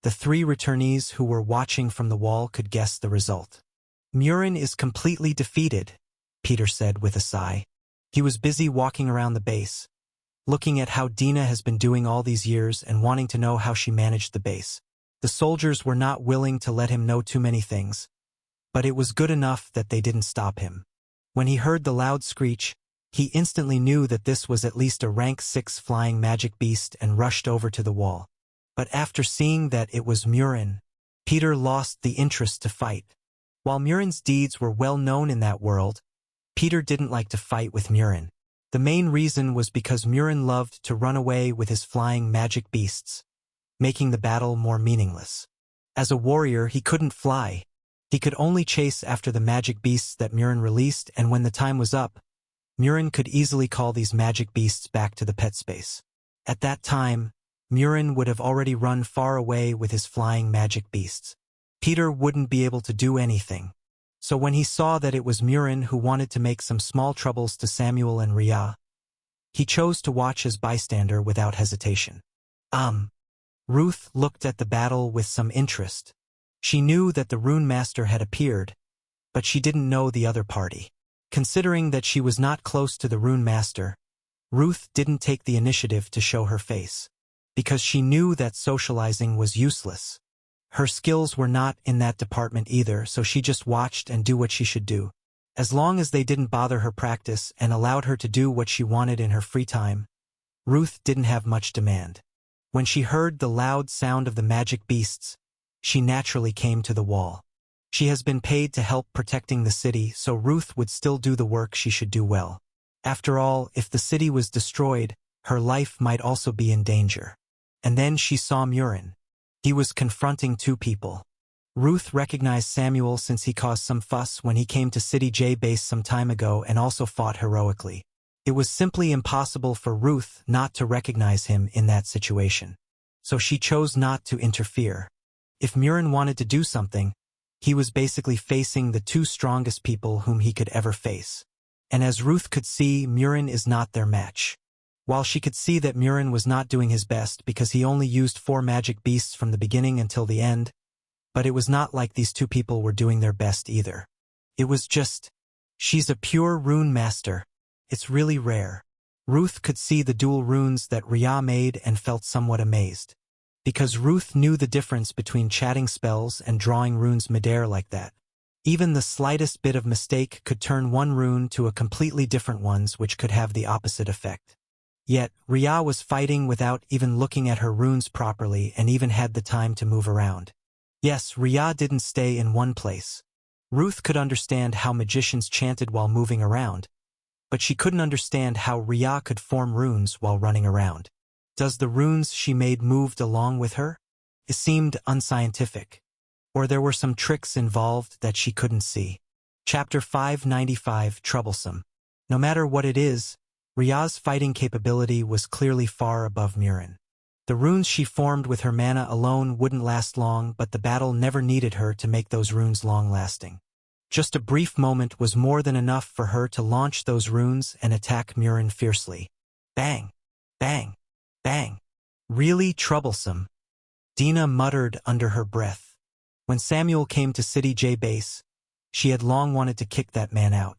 the three returnees who were watching from the wall could guess the result. Murin is completely defeated, Peter said with a sigh. He was busy walking around the base, looking at how Dina has been doing all these years and wanting to know how she managed the base. The soldiers were not willing to let him know too many things, but it was good enough that they didn't stop him. When he heard the loud screech, he instantly knew that this was at least a rank 6 flying magic beast and rushed over to the wall. But after seeing that it was Murin, Peter lost the interest to fight. While Murin's deeds were well known in that world, Peter didn't like to fight with Murin. The main reason was because Murin loved to run away with his flying magic beasts, making the battle more meaningless. As a warrior, he couldn't fly. He could only chase after the magic beasts that Murin released, and when the time was up, Murin could easily call these magic beasts back to the pet space. At that time, Murin would have already run far away with his flying magic beasts. Peter wouldn't be able to do anything. So when he saw that it was Murin who wanted to make some small troubles to Samuel and Rhea, he chose to watch as bystander without hesitation. Ruth looked at the battle with some interest. She knew that the Runemaster had appeared, but she didn't know the other party. Considering that she was not close to the Runemaster, Ruth didn't take the initiative to show her face, because she knew that socializing was useless. Her skills were not in that department either, so she just watched and do what she should do. As long as they didn't bother her practice and allowed her to do what she wanted in her free time, Ruth didn't have much demand. When she heard the loud sound of the magic beasts, she naturally came to the wall. She has been paid to help protecting the city, so Ruth would still do the work she should do well. After all, if the city was destroyed, her life might also be in danger. And then she saw Murin. He was confronting two people. Ruth recognized Samuel since he caused some fuss when he came to City J base some time ago and also fought heroically. It was simply impossible for Ruth not to recognize him in that situation. So she chose not to interfere. If Murin wanted to do something, he was basically facing the two strongest people whom he could ever face. And as Ruth could see, Murin is not their match. While she could see that Murin was not doing his best because he only used 4 magic beasts from the beginning until the end, but it was not like these two people were doing their best either. It was just, she's a pure Runemaster. It's really rare. Ruth could see the dual runes that Rhea made and felt somewhat amazed. Because Ruth knew the difference between chatting spells and drawing runes midair like that. Even the slightest bit of mistake could turn one rune to a completely different ones, which could have the opposite effect. Yet, Rhea was fighting without even looking at her runes properly and even had the time to move around. Yes, Rhea didn't stay in one place. Ruth could understand how magicians chanted while moving around, but she couldn't understand how Rhea could form runes while running around. Does the runes she made moved along with her? It seemed unscientific. Or there were some tricks involved that she couldn't see. Chapter 595 Troublesome. No matter what it is, Riya's fighting capability was clearly far above Murin. The runes she formed with her mana alone wouldn't last long, but the battle never needed her to make those runes long-lasting. Just a brief moment was more than enough for her to launch those runes and attack Murin fiercely. Bang! Bang! Bang! Really troublesome, Dina muttered under her breath. When Samuel came to City J base, she had long wanted to kick that man out.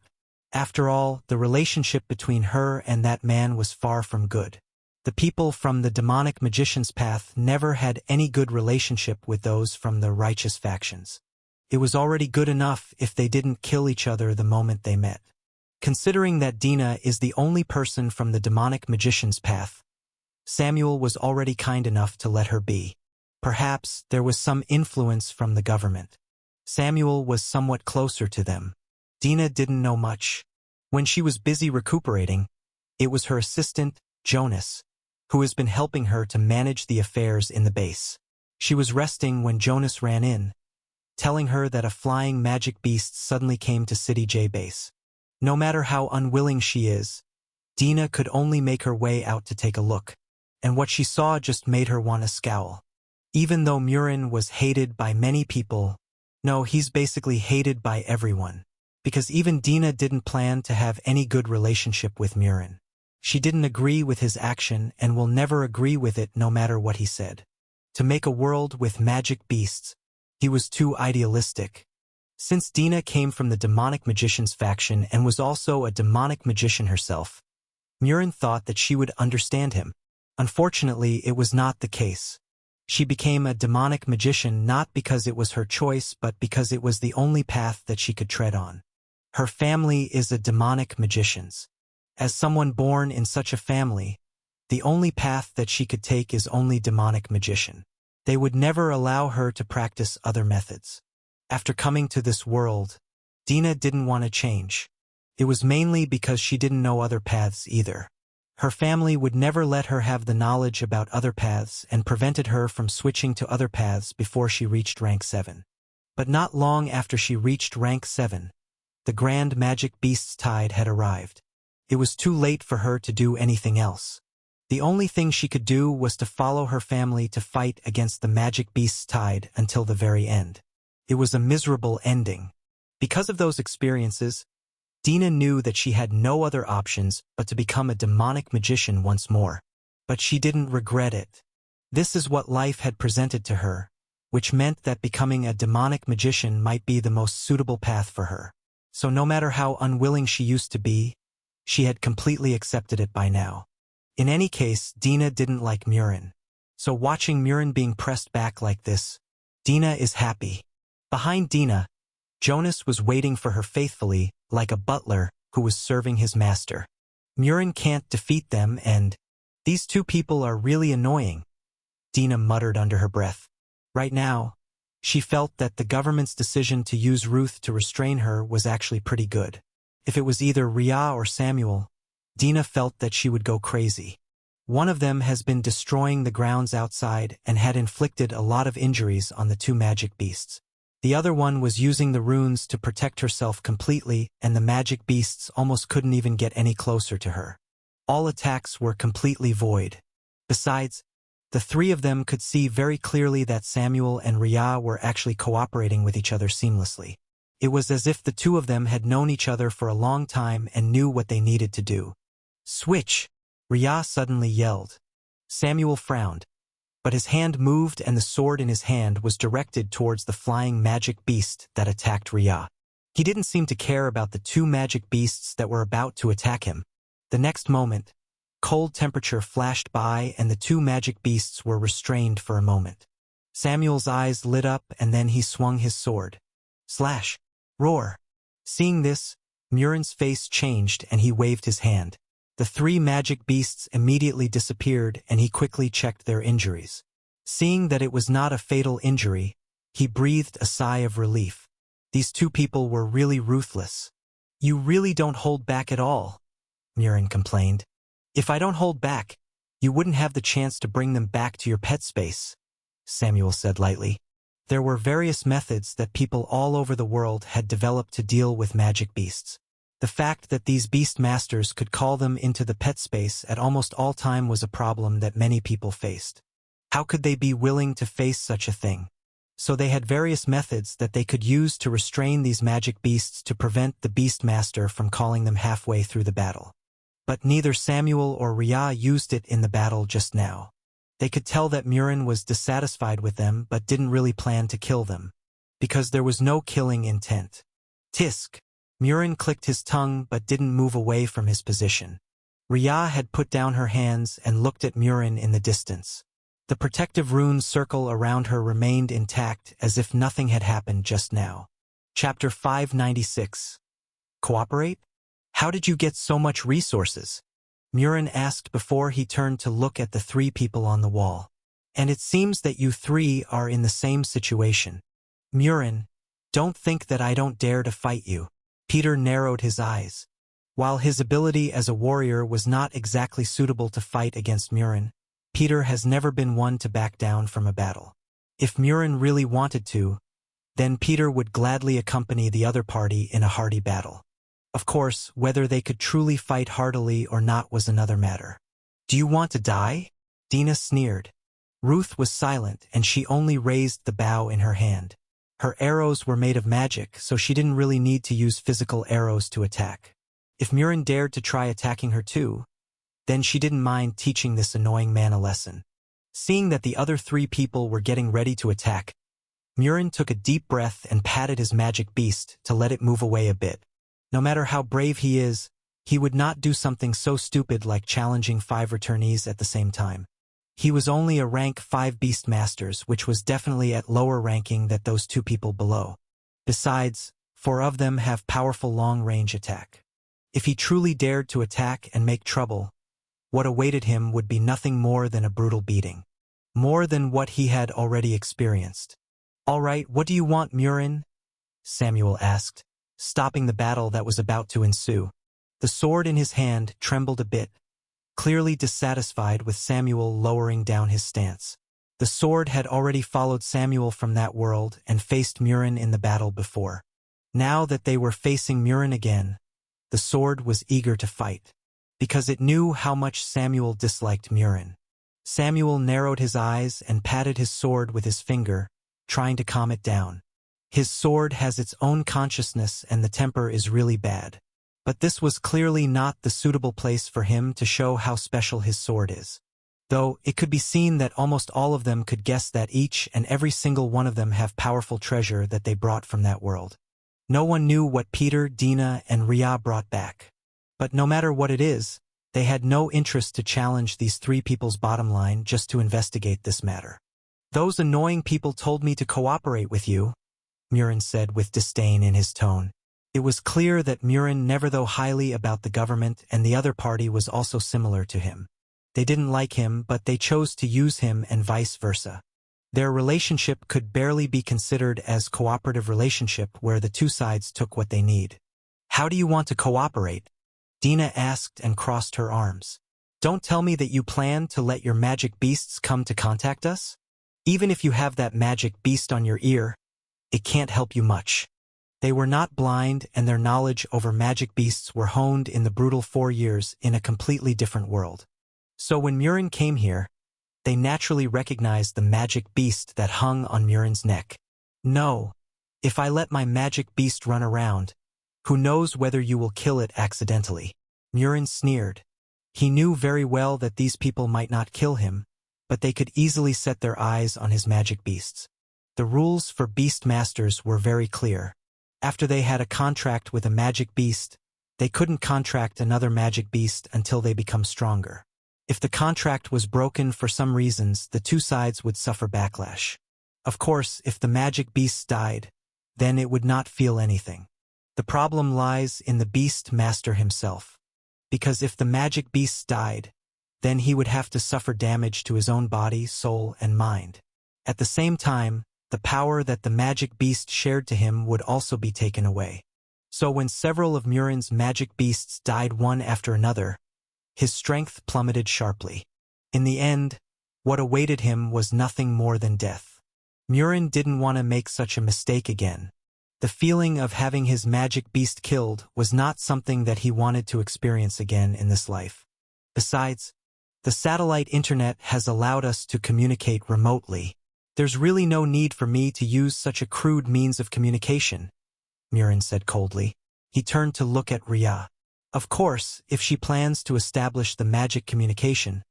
After all, the relationship between her and that man was far from good. The people from the demonic magician's path never had any good relationship with those from the righteous factions. It was already good enough if they didn't kill each other the moment they met. Considering that Dina is the only person from the demonic magician's path, Samuel was already kind enough to let her be. Perhaps there was some influence from the government. Samuel was somewhat closer to them. Dina didn't know much. When she was busy recuperating, it was her assistant, Jonas, who has been helping her to manage the affairs in the base. She was resting when Jonas ran in, telling her that a flying magic beast suddenly came to City J base. No matter how unwilling she is, Dina could only make her way out to take a look, and what she saw just made her want to scowl. Even though Murin was hated by many people, no, he's basically hated by everyone, because even Dina didn't plan to have any good relationship with Murin. She didn't agree with his action and will never agree with it no matter what he said. To make a world with magic beasts, he was too idealistic. Since Dina came from the demonic magician's faction and was also a demonic magician herself, Murin thought that she would understand him. Unfortunately, it was not the case. She became a demonic magician not because it was her choice but because it was the only path that she could tread on. Her family is a demonic magician's. As someone born in such a family, the only path that she could take is only demonic magician. They would never allow her to practice other methods. After coming to this world, Dina didn't want to change. It was mainly because she didn't know other paths either. Her family would never let her have the knowledge about other paths and prevented her from switching to other paths before she reached rank 7. But not long after she reached rank 7, the Grand Magic Beast's tide had arrived. It was too late for her to do anything else. The only thing she could do was to follow her family to fight against the Magic Beast's tide until the very end. It was a miserable ending. Because of those experiences, Dina knew that she had no other options but to become a demonic magician once more. But she didn't regret it. This is what life had presented to her, which meant that becoming a demonic magician might be the most suitable path for her. So no matter how unwilling she used to be, she had completely accepted it by now. In any case, Dina didn't like Murin. So watching Murin being pressed back like this, Dina is happy. Behind Dina, Jonas was waiting for her faithfully, like a butler who was serving his master. Murin can't defeat them and these two people are really annoying, Dina muttered under her breath. Right now, she felt that the government's decision to use Ruth to restrain her was actually pretty good. If it was either Riya or Samuel, Dina felt that she would go crazy. One of them has been destroying the grounds outside and had inflicted a lot of injuries on the two magic beasts. The other one was using the runes to protect herself completely, and the magic beasts almost couldn't even get any closer to her. All attacks were completely void. Besides, the three of them could see very clearly that Samuel and Riya were actually cooperating with each other seamlessly. It was as if the two of them had known each other for a long time and knew what they needed to do. Switch! Riya suddenly yelled. Samuel frowned, but his hand moved and the sword in his hand was directed towards the flying magic beast that attacked Riya. He didn't seem to care about the two magic beasts that were about to attack him. The next moment, cold temperature flashed by and the two magic beasts were restrained for a moment. Samuel's eyes lit up and then he swung his sword. Slash! Roar! Seeing this, Murin's face changed and he waved his hand. The three magic beasts immediately disappeared and he quickly checked their injuries. Seeing that it was not a fatal injury, he breathed a sigh of relief. These two people were really ruthless. You really don't hold back at all, Murin complained. If I don't hold back, you wouldn't have the chance to bring them back to your pet space, Samuel said lightly. There were various methods that people all over the world had developed to deal with magic beasts. The fact that these beast masters could call them into the pet space at almost all time was a problem that many people faced. How could they be willing to face such a thing? So they had various methods that they could use to restrain these magic beasts to prevent the beast master from calling them halfway through the battle. But neither Samuel or Rhea used it in the battle just now. They could tell that Murin was dissatisfied with them but didn't really plan to kill them, because there was no killing intent. Tisk! Murin clicked his tongue but didn't move away from his position. Rhea had put down her hands and looked at Murin in the distance. The protective rune circle around her remained intact as if nothing had happened just now. Chapter 596. Cooperate? How did you get so much resources? Murin asked before he turned to look at the three people on the wall. And it seems that you three are in the same situation. Murin, don't think that I don't dare to fight you. Peter narrowed his eyes. While his ability as a warrior was not exactly suitable to fight against Murin, Peter has never been one to back down from a battle. If Murin really wanted to, then Peter would gladly accompany the other party in a hearty battle. Of course, whether they could truly fight heartily or not was another matter. Do you want to die? Dina sneered. Ruth was silent and she only raised the bow in her hand. Her arrows were made of magic, so she didn't really need to use physical arrows to attack. If Murin dared to try attacking her too, then she didn't mind teaching this annoying man a lesson. Seeing that the other three people were getting ready to attack, Murin took a deep breath and patted his magic beast to let it move away a bit. No matter how brave he is, he would not do something so stupid like challenging 5 returnees at the same time. He was only a rank 5 beast masters, which was definitely at lower ranking than those 2 people below. Besides, 4 of them have powerful long-range attack. If he truly dared to attack and make trouble, what awaited him would be nothing more than a brutal beating. More than what he had already experienced. All right, what do you want, Murin? Samuel asked, stopping the battle that was about to ensue. The sword in his hand trembled a bit, clearly dissatisfied with Samuel lowering down his stance. The sword had already followed Samuel from that world and faced Murin in the battle before. Now that they were facing Murin again, the sword was eager to fight, because it knew how much Samuel disliked Murin. Samuel narrowed his eyes and patted his sword with his finger, trying to calm it down. His sword has its own consciousness and the temper is really bad. But this was clearly not the suitable place for him to show how special his sword is. Though it could be seen that almost all of them could guess that each and every single one of them have powerful treasure that they brought from that world. No one knew what Peter, Dina, and Rhea brought back. But no matter what it is, they had no interest to challenge these 3 people's bottom line just to investigate this matter. Those annoying people told me to cooperate with you, Murin said with disdain in his tone. It was clear that Murin never thought highly about the government, and the other party was also similar to him. They didn't like him, but they chose to use him and vice versa. Their relationship could barely be considered as cooperative relationship where the 2 sides took what they need. How do you want to cooperate? Dina asked and crossed her arms. Don't tell me that you plan to let your magic beasts come to contact us? Even if you have that magic beast on your ear, it can't help you much. They were not blind, and their knowledge over magic beasts were honed in the brutal 4 years in a completely different world. So when Murin came here, they naturally recognized the magic beast that hung on Murin's neck. No, if I let my magic beast run around, who knows whether you will kill it accidentally? Murin sneered. He knew very well that these people might not kill him, but they could easily set their eyes on his magic beasts. The rules for beast masters were very clear. After they had a contract with a magic beast, they couldn't contract another magic beast until they become stronger. If the contract was broken for some reasons, the 2 sides would suffer backlash. Of course, if the magic beasts died, then it would not feel anything. The problem lies in the beast master himself. Because if the magic beasts died, then he would have to suffer damage to his own body, soul, and mind. At the same time, the power that the magic beast shared to him would also be taken away. So when several of Murin's magic beasts died one after another, his strength plummeted sharply. In the end, what awaited him was nothing more than death. Murin didn't want to make such a mistake again. The feeling of having his magic beast killed was not something that he wanted to experience again in this life. Besides, the satellite internet has allowed us to communicate remotely. There's really no need for me to use such a crude means of communication, Murin said coldly. He turned to look at Rhea. Of course, if she plans to establish the magic communication,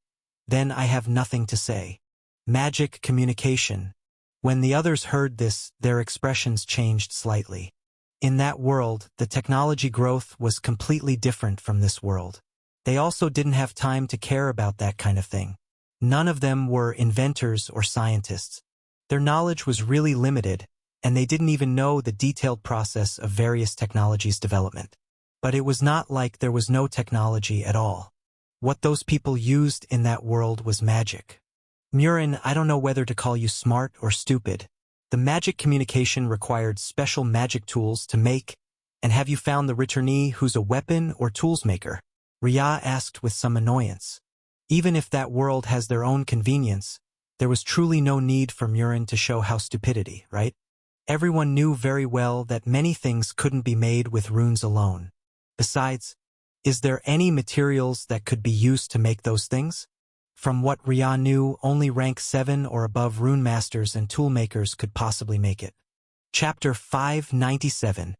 then I have nothing to say. Magic communication. When the others heard this, their expressions changed slightly. In that world, the technology growth was completely different from this world. They also didn't have time to care about that kind of thing. None of them were inventors or scientists. Their knowledge was really limited, and they didn't even know the detailed process of various technologies' development. But it was not like there was no technology at all. What those people used in that world was magic. Murin, I don't know whether to call you smart or stupid. The magic communication required special magic tools to make, and have you found the returnee who's a weapon or tools maker? Rhea asked with some annoyance. Even if that world has their own convenience, there was truly no need for Murin to show how stupidity, right? Everyone knew very well that many things couldn't be made with runes alone. Besides, is there any materials that could be used to make those things? From what Rhea knew, only rank 7 or above Runemasters and toolmakers could possibly make it. Chapter 597.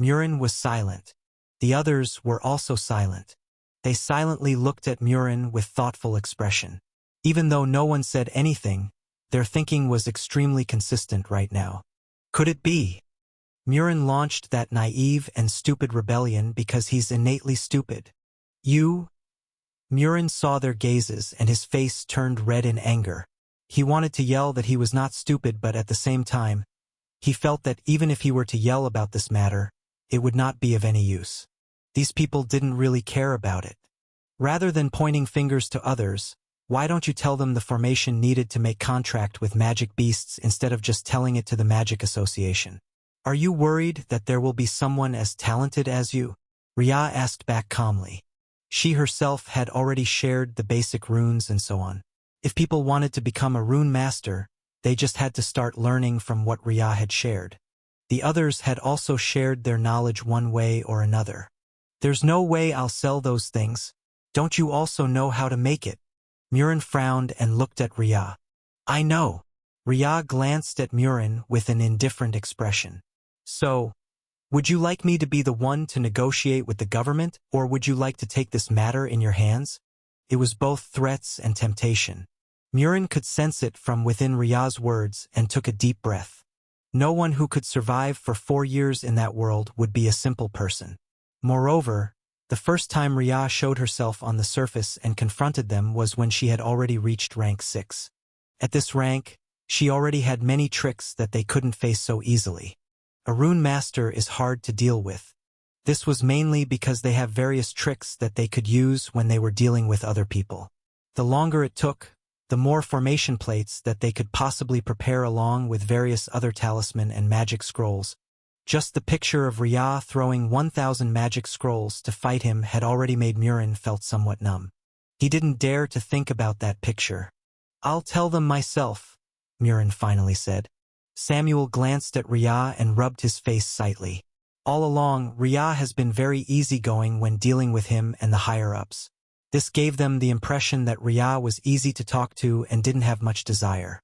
Murin was silent. The others were also silent. They silently looked at Murin with thoughtful expression. Even though no one said anything, their thinking was extremely consistent right now. Could it be? Murin launched that naive and stupid rebellion because he's innately stupid. You? Murin saw their gazes and his face turned red in anger. He wanted to yell that he was not stupid, but at the same time, he felt that even if he were to yell about this matter, it would not be of any use. These people didn't really care about it. Rather than pointing fingers to others, why don't you tell them the formation needed to make contract with magic beasts instead of just telling it to the Magic Association? Are you worried that there will be someone as talented as you? Rhea asked back calmly. She herself had already shared the basic runes and so on. If people wanted to become a rune master, they just had to start learning from what Rhea had shared. The others had also shared their knowledge one way or another. There's no way I'll sell those things. Don't you also know how to make it? Murin frowned and looked at Rhea. I know. Rhea glanced at Murin with an indifferent expression. So, would you like me to be the one to negotiate with the government, or would you like to take this matter in your hands? It was both threats and temptation. Murin could sense it from within Rhea's words and took a deep breath. No one who could survive for 4 years in that world would be a simple person. Moreover, the first time Rhea showed herself on the surface and confronted them was when she had already reached rank 6. At this rank, she already had many tricks that they couldn't face so easily. A rune master is hard to deal with. This was mainly because they have various tricks that they could use when they were dealing with other people. The longer it took, the more formation plates that they could possibly prepare along with various other talisman and magic scrolls. Just the picture of Rhea throwing 1,000 magic scrolls to fight him had already made Murin felt somewhat numb. He didn't dare to think about that picture. I'll tell them myself, Murin finally said. Samuel glanced at Rhea and rubbed his face slightly. All along, Rhea has been very easygoing when dealing with him and the higher-ups. This gave them the impression that Rhea was easy to talk to and didn't have much desire.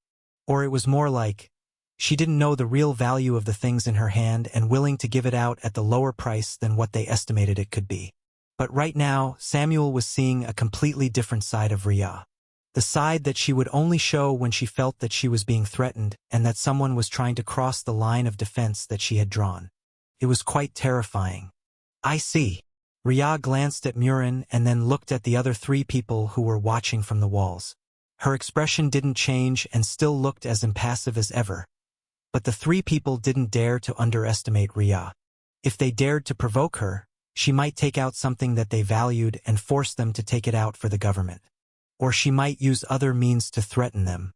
Or it was more like, she didn't know the real value of the things in her hand and willing to give it out at the lower price than what they estimated it could be. But right now, Samuel was seeing a completely different side of Rhea. The side that she would only show when she felt that she was being threatened and that someone was trying to cross the line of defense that she had drawn. It was quite terrifying. I see. Rhea glanced at Murin and then looked at the other 3 people who were watching from the walls. Her expression didn't change and still looked as impassive as ever. But the 3 people didn't dare to underestimate Rhea. If they dared to provoke her, she might take out something that they valued and force them to take it out for the government. Or she might use other means to threaten them.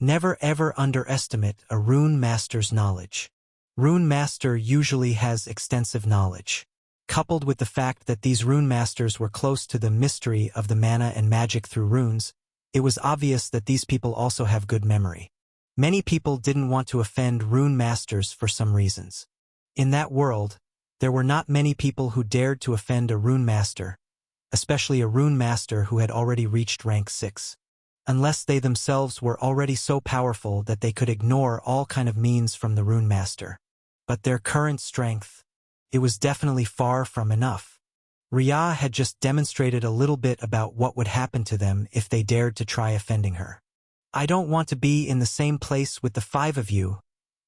Never ever underestimate a rune master's knowledge. Rune master usually has extensive knowledge. Coupled with the fact that these rune masters were close to the mystery of the mana and magic through runes, it was obvious that these people also have good memory. Many people didn't want to offend Runemasters for some reasons. In that world, there were not many people who dared to offend a Runemaster, especially a Runemaster who had already reached rank 6. Unless they themselves were already so powerful that they could ignore all kind of means from the Runemaster. But their current strength, it was definitely far from enough. Rhea had just demonstrated a little bit about what would happen to them if they dared to try offending her. I don't want to be in the same place with the 5 of you,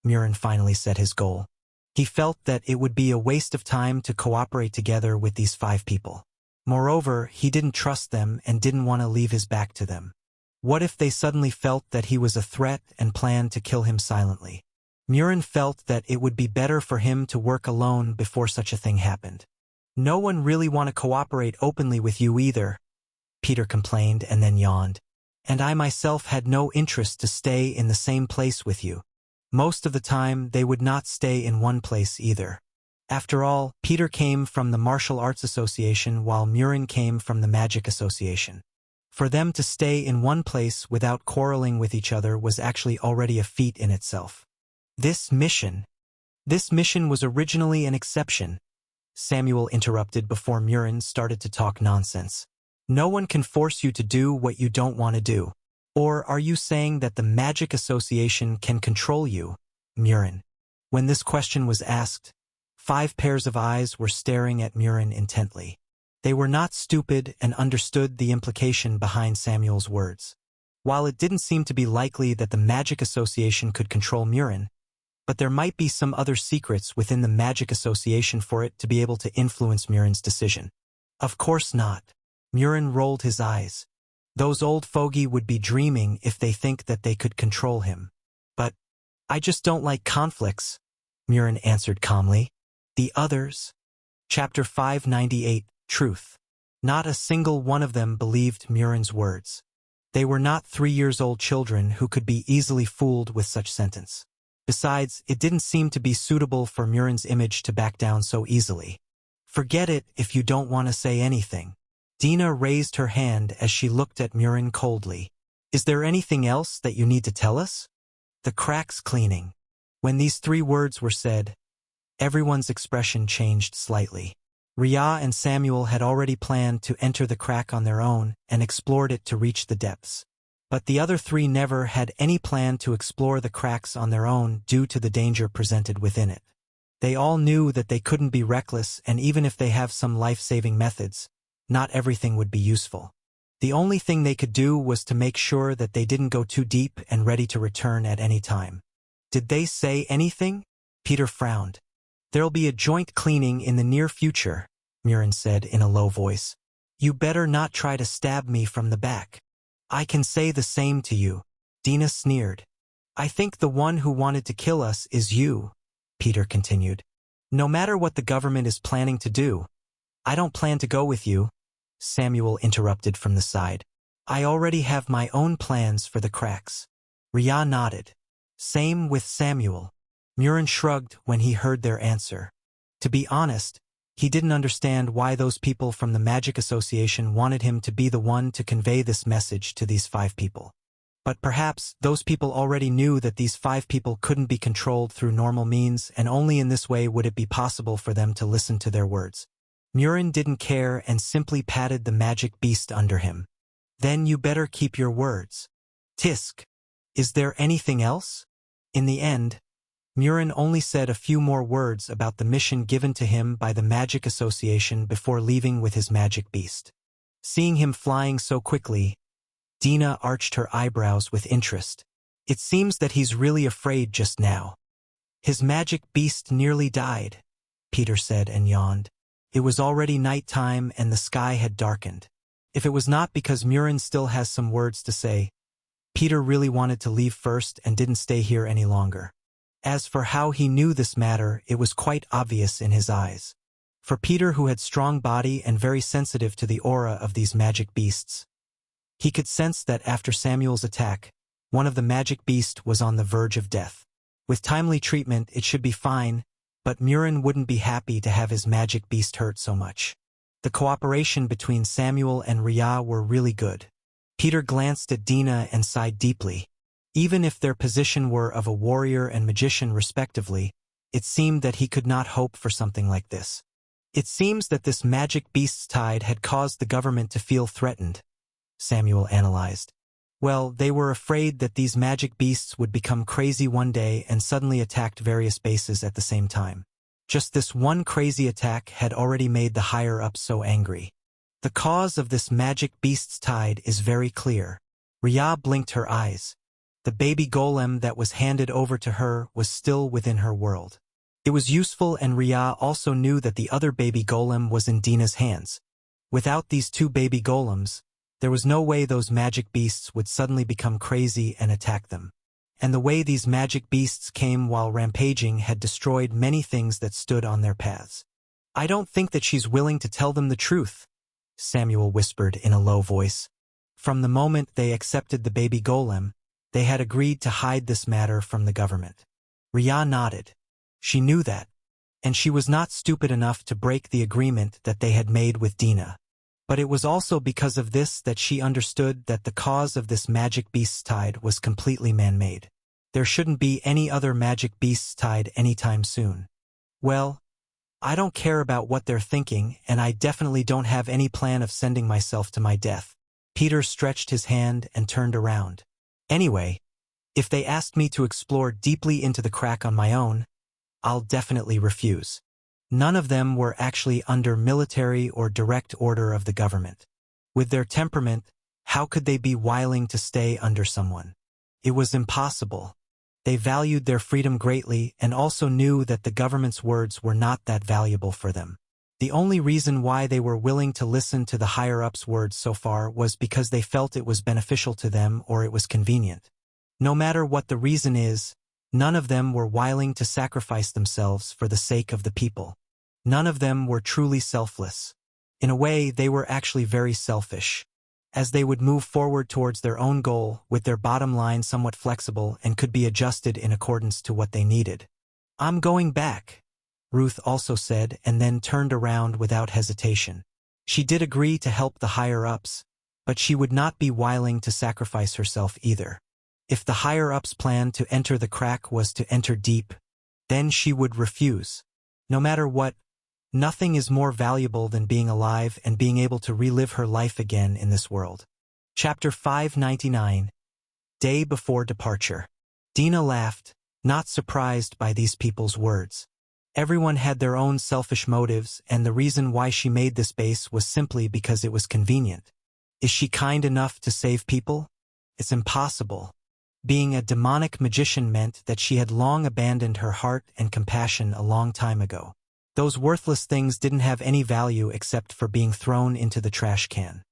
Murin finally set his goal. He felt that it would be a waste of time to cooperate together with these 5 people. Moreover, he didn't trust them and didn't want to leave his back to them. What if they suddenly felt that he was a threat and planned to kill him silently? Murin felt that it would be better for him to work alone before such a thing happened. No one really want to cooperate openly with you either, Peter complained and then yawned. And I myself had no interest to stay in the same place with you. Most of the time, they would not stay in one place either. After all, Peter came from the Martial Arts Association while Murin came from the Magic Association. For them to stay in one place without quarreling with each other was actually already a feat in itself. This mission was originally an exception, Samuel interrupted before Murin started to talk nonsense. No one can force you to do what you don't want to do. Or are you saying that the Magic Association can control you, Murin? When this question was asked, 5 pairs of eyes were staring at Murin intently. They were not stupid and understood the implication behind Samuel's words. While it didn't seem to be likely that the Magic Association could control Murin, but there might be some other secrets within the Magic Association for it to be able to influence Murin's decision. Of course not. Murin rolled his eyes. Those old fogey would be dreaming if they think that they could control him. But I just don't like conflicts, Murin answered calmly. The others? Chapter 598, Truth. Not a single one of them believed Murin's words. They were not 3-year-old children who could be easily fooled with such sentence. Besides, it didn't seem to be suitable for Murin's image to back down so easily. Forget it if you don't want to say anything. Dina raised her hand as she looked at Murin coldly. Is there anything else that you need to tell us? The cracks cleaning. When these 3 words were said, everyone's expression changed slightly. Rhea and Samuel had already planned to enter the crack on their own and explored it to reach the depths. But the other 3 never had any plan to explore the cracks on their own due to the danger presented within it. They all knew that they couldn't be reckless, and even if they have some life-saving methods, not everything would be useful. The only thing they could do was to make sure that they didn't go too deep and ready to return at any time. Did they say anything? Peter frowned. There'll be a joint cleaning in the near future, Murin said in a low voice. You better not try to stab me from the back. I can say the same to you, Dina sneered. I think the one who wanted to kill us is you, Peter continued. No matter what the government is planning to do, I don't plan to go with you, Samuel interrupted from the side. I already have my own plans for the cracks. Rhea nodded. Same with Samuel. Murin shrugged when he heard their answer. To be honest, he didn't understand why those people from the Magic Association wanted him to be the one to convey this message to these 5 people. But perhaps those people already knew that these 5 people couldn't be controlled through normal means, and only in this way would it be possible for them to listen to their words. Murin didn't care and simply patted the magic beast under him. Then you better keep your words. Tisk. Is there anything else? In the end, Murin only said a few more words about the mission given to him by the Magic Association before leaving with his magic beast. Seeing him flying so quickly, Dina arched her eyebrows with interest. It seems that he's really afraid just now. His magic beast nearly died, Peter said and yawned. It was already nighttime and the sky had darkened. If it was not because Murin still has some words to say, Peter really wanted to leave first and didn't stay here any longer. As for how he knew this matter, it was quite obvious in his eyes. For Peter, who had strong body and very sensitive to the aura of these magic beasts, he could sense that after Samuel's attack, one of the magic beasts was on the verge of death. With timely treatment, it should be fine, but Murin wouldn't be happy to have his magic beast hurt so much. The cooperation between Samuel and Rhea were really good. Peter glanced at Dina and sighed deeply. Even if their position were of a warrior and magician respectively, it seemed that he could not hope for something like this. It seems that this magic beast's tide had caused the government to feel threatened, Samuel analyzed. Well, they were afraid that these magic beasts would become crazy one day and suddenly attacked various bases at the same time. Just this one crazy attack had already made the higher-ups so angry. The cause of this magic beast's tide is very clear. Rhea blinked her eyes. The baby golem that was handed over to her was still within her world. It was useful, and Rhea also knew that the other baby golem was in Dina's hands. Without these two baby golems, there was no way those magic beasts would suddenly become crazy and attack them. And the way these magic beasts came while rampaging had destroyed many things that stood on their paths. I don't think that she's willing to tell them the truth, Samuel whispered in a low voice. From the moment they accepted the baby golem, they had agreed to hide this matter from the government. Rhea nodded. She knew that, and she was not stupid enough to break the agreement that they had made with Dina. But it was also because of this that she understood that the cause of this magic beast's tide was completely man-made. There shouldn't be any other magic beast's tide anytime soon. Well, I don't care about what they're thinking, and I definitely don't have any plan of sending myself to my death. Peter stretched his hand and turned around. Anyway, if they asked me to explore deeply into the crack on my own, I'll definitely refuse. None of them were actually under military or direct order of the government. With their temperament, how could they be willing to stay under someone? It was impossible. They valued their freedom greatly and also knew that the government's words were not that valuable for them. The only reason why they were willing to listen to the higher-ups' words so far was because they felt it was beneficial to them or it was convenient. No matter what the reason is, none of them were willing to sacrifice themselves for the sake of the people. None of them were truly selfless. In a way, they were actually very selfish, as they would move forward towards their own goal with their bottom line somewhat flexible and could be adjusted in accordance to what they needed. I'm going back, Ruth also said, and then turned around without hesitation. She did agree to help the higher-ups, but she would not be willing to sacrifice herself either. If the higher-ups' plan to enter the crack was to enter deep, then she would refuse. No matter what, nothing is more valuable than being alive and being able to relive her life again in this world. Chapter 599. Day before departure. Dina laughed, not surprised by these people's words. Everyone had their own selfish motives, and the reason why she made this base was simply because it was convenient. Is she kind enough to save people? It's impossible. Being a demonic magician meant that she had long abandoned her heart and compassion a long time ago. Those worthless things didn't have any value except for being thrown into the trash can.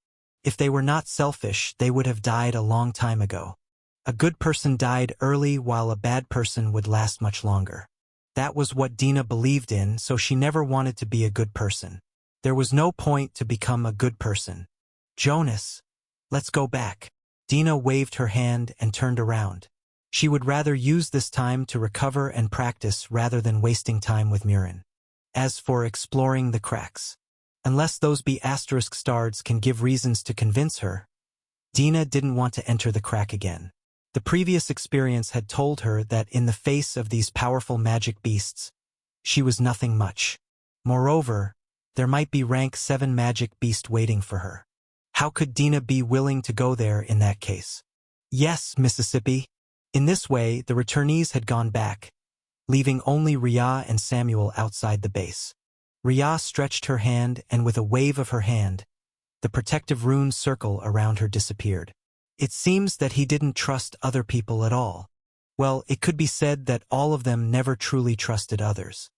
If they were not selfish, they would have died a long time ago. A good person died early while a bad person would last much longer. That was what Dina believed in, so she never wanted to be a good person. There was no point to become a good person. Jonas, let's go back. Dina waved her hand and turned around. She would rather use this time to recover and practice rather than wasting time with Murin. As for exploring the cracks, unless those B** stars can give reasons to convince her, Dina didn't want to enter the crack again. The previous experience had told her that in the face of these powerful magic beasts, she was nothing much. Moreover, there might be rank 7 magic beast waiting for her. How could Dina be willing to go there in that case? Yes, Mississippi. In this way, the returnees had gone back, leaving only Rhea and Samuel outside the base. Rhea stretched her hand, and with a wave of her hand, the protective rune circle around her disappeared. It seems that he didn't trust other people at all. Well, it could be said that all of them never truly trusted others.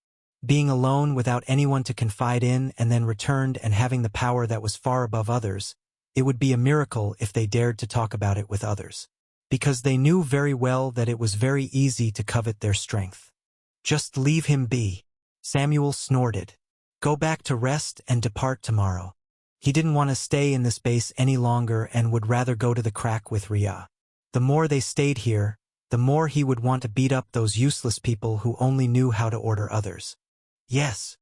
Being alone without anyone to confide in and then returned and having the power that was far above others, it would be a miracle if they dared to talk about it with others. Because they knew very well that it was very easy to covet their strength. Just leave him be. Samuel snorted. Go back to rest and depart tomorrow. He didn't want to stay in this base any longer and would rather go to the crack with Rhea. The more they stayed here, the more he would want to beat up those useless people who only knew how to order others. Yes.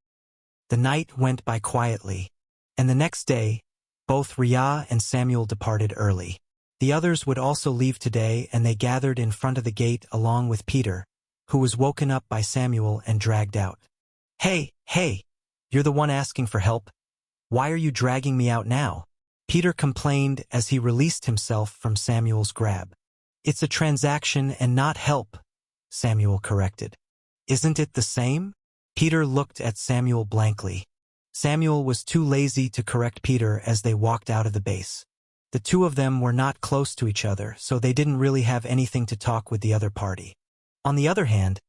The night went by quietly, and the next day, both Rhea and Samuel departed early. The others would also leave today, and they gathered in front of the gate along with Peter, who was woken up by Samuel and dragged out. Hey, hey! You're the one asking for help. Why are you dragging me out now? Peter complained as he released himself from Samuel's grab. It's a transaction and not help, Samuel corrected. Isn't it the same? Peter looked at Samuel blankly. Samuel was too lazy to correct Peter as they walked out of the base. The two of them were not close to each other, so they didn't really have anything to talk with the other party. On the other hand,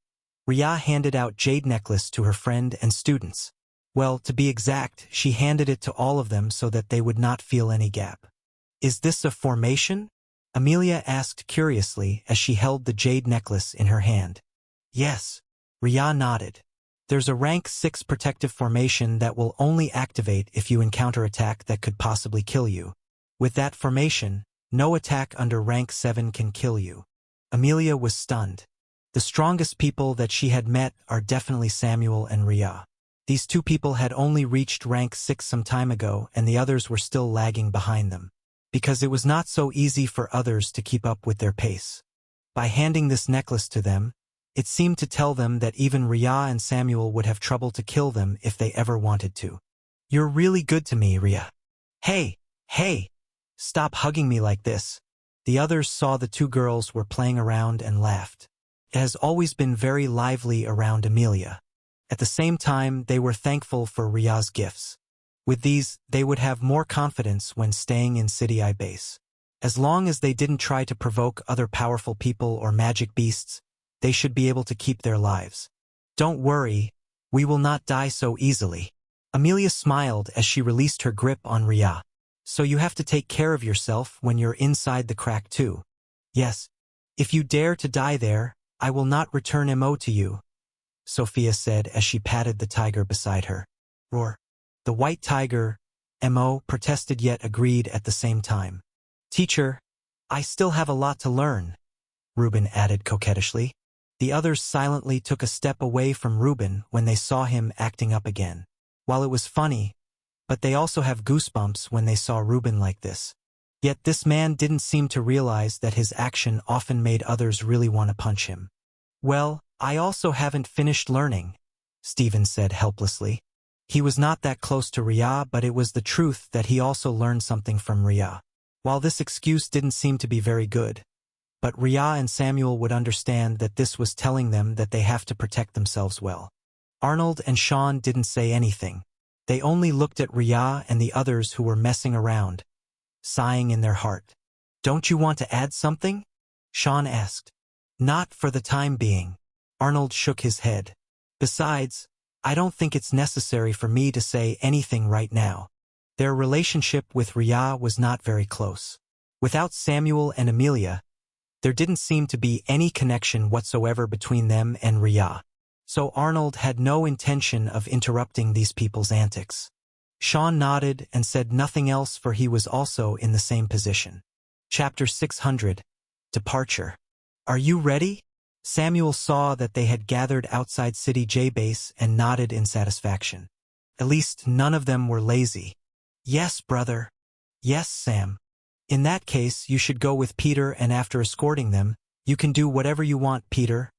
Rhea handed out jade necklace to her friend and students. Well, to be exact, she handed it to all of them so that they would not feel any gap. Is this a formation? Amelia asked curiously as she held the jade necklace in her hand. Yes, Rhea nodded. There's a rank 6 protective formation that will only activate if you encounter attack that could possibly kill you. With that formation, no attack under rank 7 can kill you. Amelia was stunned. The strongest people that she had met are definitely Samuel and Rhea. These two people had only reached rank 6 some time ago, and the others were still lagging behind them, because it was not so easy for others to keep up with their pace. By handing this necklace to them, it seemed to tell them that even Rhea and Samuel would have trouble to kill them if they ever wanted to. You're really good to me, Rhea. Hey, hey! Stop hugging me like this. The others saw the two girls were playing around and laughed. It has always been very lively around Amelia. At the same time, they were thankful for Rhea's gifts. With these, they would have more confidence when staying in City I base. As long as they didn't try to provoke other powerful people or magic beasts, they should be able to keep their lives. Don't worry, we will not die so easily. Amelia smiled as she released her grip on Rhea. So you have to take care of yourself when you're inside the crack too. Yes, if you dare to die there, I will not return MO to you, Sophia said as she patted the tiger beside her. Roar. The white tiger, MO, protested yet agreed at the same time. Teacher, I still have a lot to learn, Reuben added coquettishly. The others silently took a step away from Reuben when they saw him acting up again. While it was funny, but they also have goosebumps when they saw Reuben like this. Yet this man didn't seem to realize that his action often made others really want to punch him. Well, I also haven't finished learning, Stephen said helplessly. He was not that close to Rhea, but it was the truth that he also learned something from Rhea. While this excuse didn't seem to be very good, but Rhea and Samuel would understand that this was telling them that they have to protect themselves well. Arnold and Sean didn't say anything. They only looked at Rhea and the others who were messing around, sighing in their heart. Don't you want to add something? Sean asked. Not for the time being. Arnold shook his head. Besides, I don't think it's necessary for me to say anything right now. Their relationship with Rhea was not very close. Without Samuel and Amelia, there didn't seem to be any connection whatsoever between them and Rhea. So Arnold had no intention of interrupting these people's antics. Sean nodded and said nothing else, for he was also in the same position. Chapter 600. Departure. Are you ready? Samuel saw that they had gathered outside City J base and nodded in satisfaction. At least none of them were lazy. Yes, brother. Yes, Sam. In that case, you should go with Peter, and after escorting them, you can do whatever you want, Peter,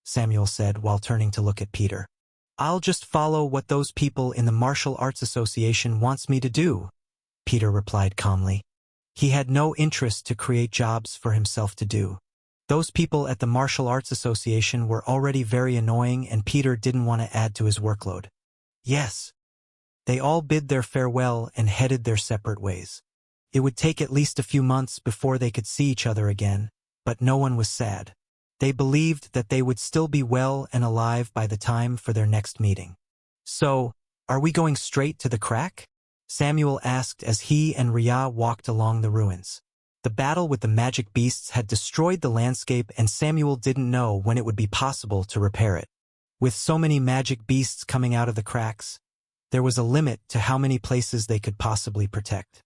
Samuel said while turning to look at Peter. I'll just follow what those people in the Martial Arts Association wants me to do, Peter replied calmly. He had no interest to create jobs for himself to do. Those people at the Martial Arts Association were already very annoying, and Peter didn't want to add to his workload. Yes. They all bid their farewell and headed their separate ways. It would take at least a few months before they could see each other again, but no one was sad. They believed that they would still be well and alive by the time for their next meeting. So, are we going straight to the crack? Samuel asked as he and Rhea walked along the ruins. The battle with the magic beasts had destroyed the landscape, and Samuel didn't know when it would be possible to repair it. With so many magic beasts coming out of the cracks, there was a limit to how many places they could possibly protect.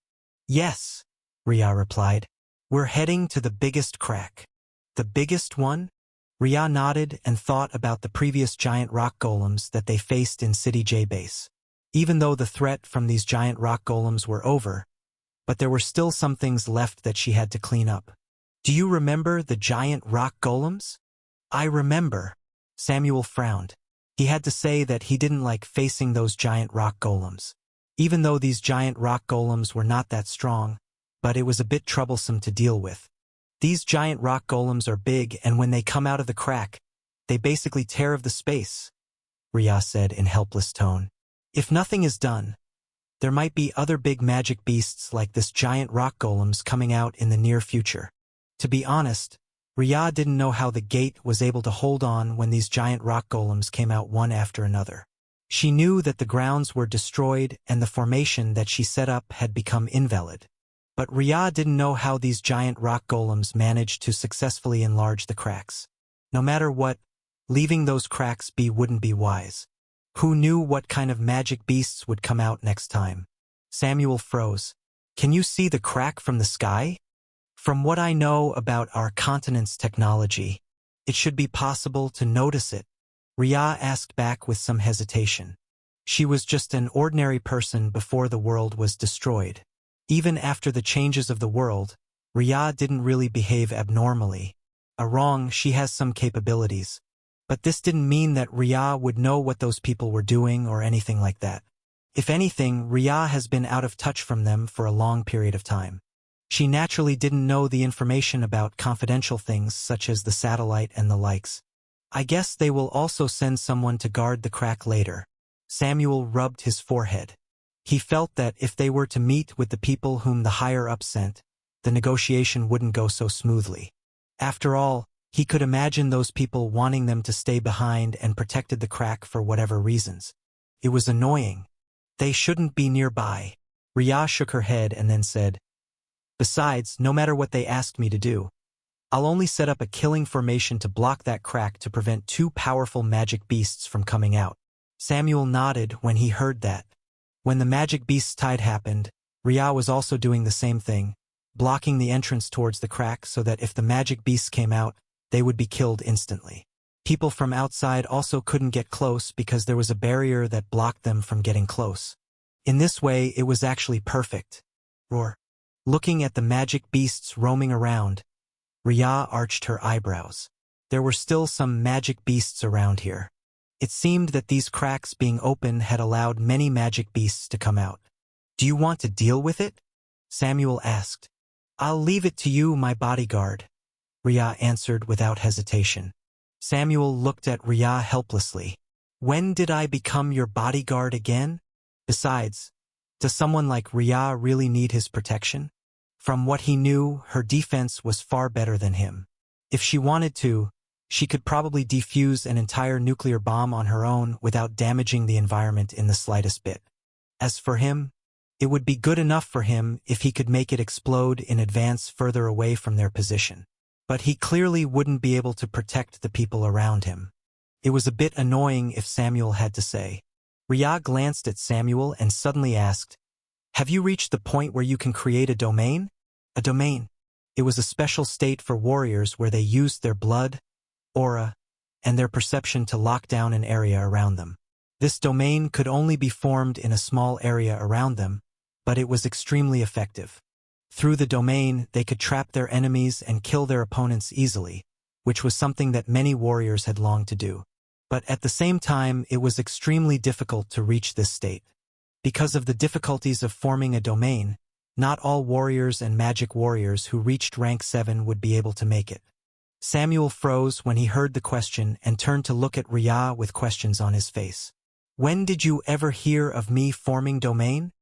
Yes, Rhea replied. We're heading to the biggest crack. The biggest one? Rhea nodded and thought about the previous giant rock golems that they faced in City J base. Even though the threat from these giant rock golems were over, but there were still some things left that she had to clean up. Do you remember the giant rock golems? I remember. Samuel frowned. He had to say that he didn't like facing those giant rock golems. Even though these giant rock golems were not that strong, but it was a bit troublesome to deal with. These giant rock golems are big, and when they come out of the crack, they basically tear of the space, Rhea said in helpless tone. If nothing is done, there might be other big magic beasts like this giant rock golems coming out in the near future. To be honest, Rhea didn't know how the gate was able to hold on when these giant rock golems came out one after another. She knew that the grounds were destroyed and the formation that she set up had become invalid. But Rhea didn't know how these giant rock golems managed to successfully enlarge the cracks. No matter what, leaving those cracks be wouldn't be wise. Who knew what kind of magic beasts would come out next time? Samuel froze. Can you see the crack from the sky? From what I know about our continent's technology, it should be possible to notice it. Rhea asked back with some hesitation. She was just an ordinary person before the world was destroyed. Even after the changes of the world, Rhea didn't really behave abnormally. She has some capabilities. But this didn't mean that Rhea would know what those people were doing or anything like that. If anything, Rhea has been out of touch from them for a long period of time. She naturally didn't know the information about confidential things such as the satellite and the likes. I guess they will also send someone to guard the crack later. Samuel rubbed his forehead. He felt that if they were to meet with the people whom the higher-ups sent, the negotiation wouldn't go so smoothly. After all, he could imagine those people wanting them to stay behind and protected the crack for whatever reasons. It was annoying. They shouldn't be nearby. Rhea shook her head and then said, Besides, no matter what they asked me to do, I'll only set up a killing formation to block that crack to prevent two powerful magic beasts from coming out. Samuel nodded when he heard that. When the magic beast's tide happened, Rhea was also doing the same thing, blocking the entrance towards the crack so that if the magic beasts came out, they would be killed instantly. People from outside also couldn't get close because there was a barrier that blocked them from getting close. In this way, it was actually perfect. Roar. Looking at the magic beasts roaming around, Rhea arched her eyebrows. There were still some magic beasts around here. It seemed that these cracks being open had allowed many magic beasts to come out. Do you want to deal with it? Samuel asked. I'll leave it to you, my bodyguard, Rhea answered without hesitation. Samuel looked at Rhea helplessly. When did I become your bodyguard again? Besides, does someone like Rhea really need his protection? From what he knew, her defense was far better than him. If she wanted to, she could probably defuse an entire nuclear bomb on her own without damaging the environment in the slightest bit. As for him, it would be good enough for him if he could make it explode in advance further away from their position. But he clearly wouldn't be able to protect the people around him. It was a bit annoying if Samuel had to say. Rhea glanced at Samuel and suddenly asked, Have you reached the point where you can create a domain? A domain. It was a special state for warriors where they used their blood, aura, and their perception to lock down an area around them. This domain could only be formed in a small area around them, but it was extremely effective. Through the domain, they could trap their enemies and kill their opponents easily, which was something that many warriors had longed to do. But at the same time, it was extremely difficult to reach this state. Because of the difficulties of forming a domain, not all warriors and magic warriors who reached rank 7 would be able to make it. Samuel froze when he heard the question and turned to look at Rhea with questions on his face. When did you ever hear of me forming domain?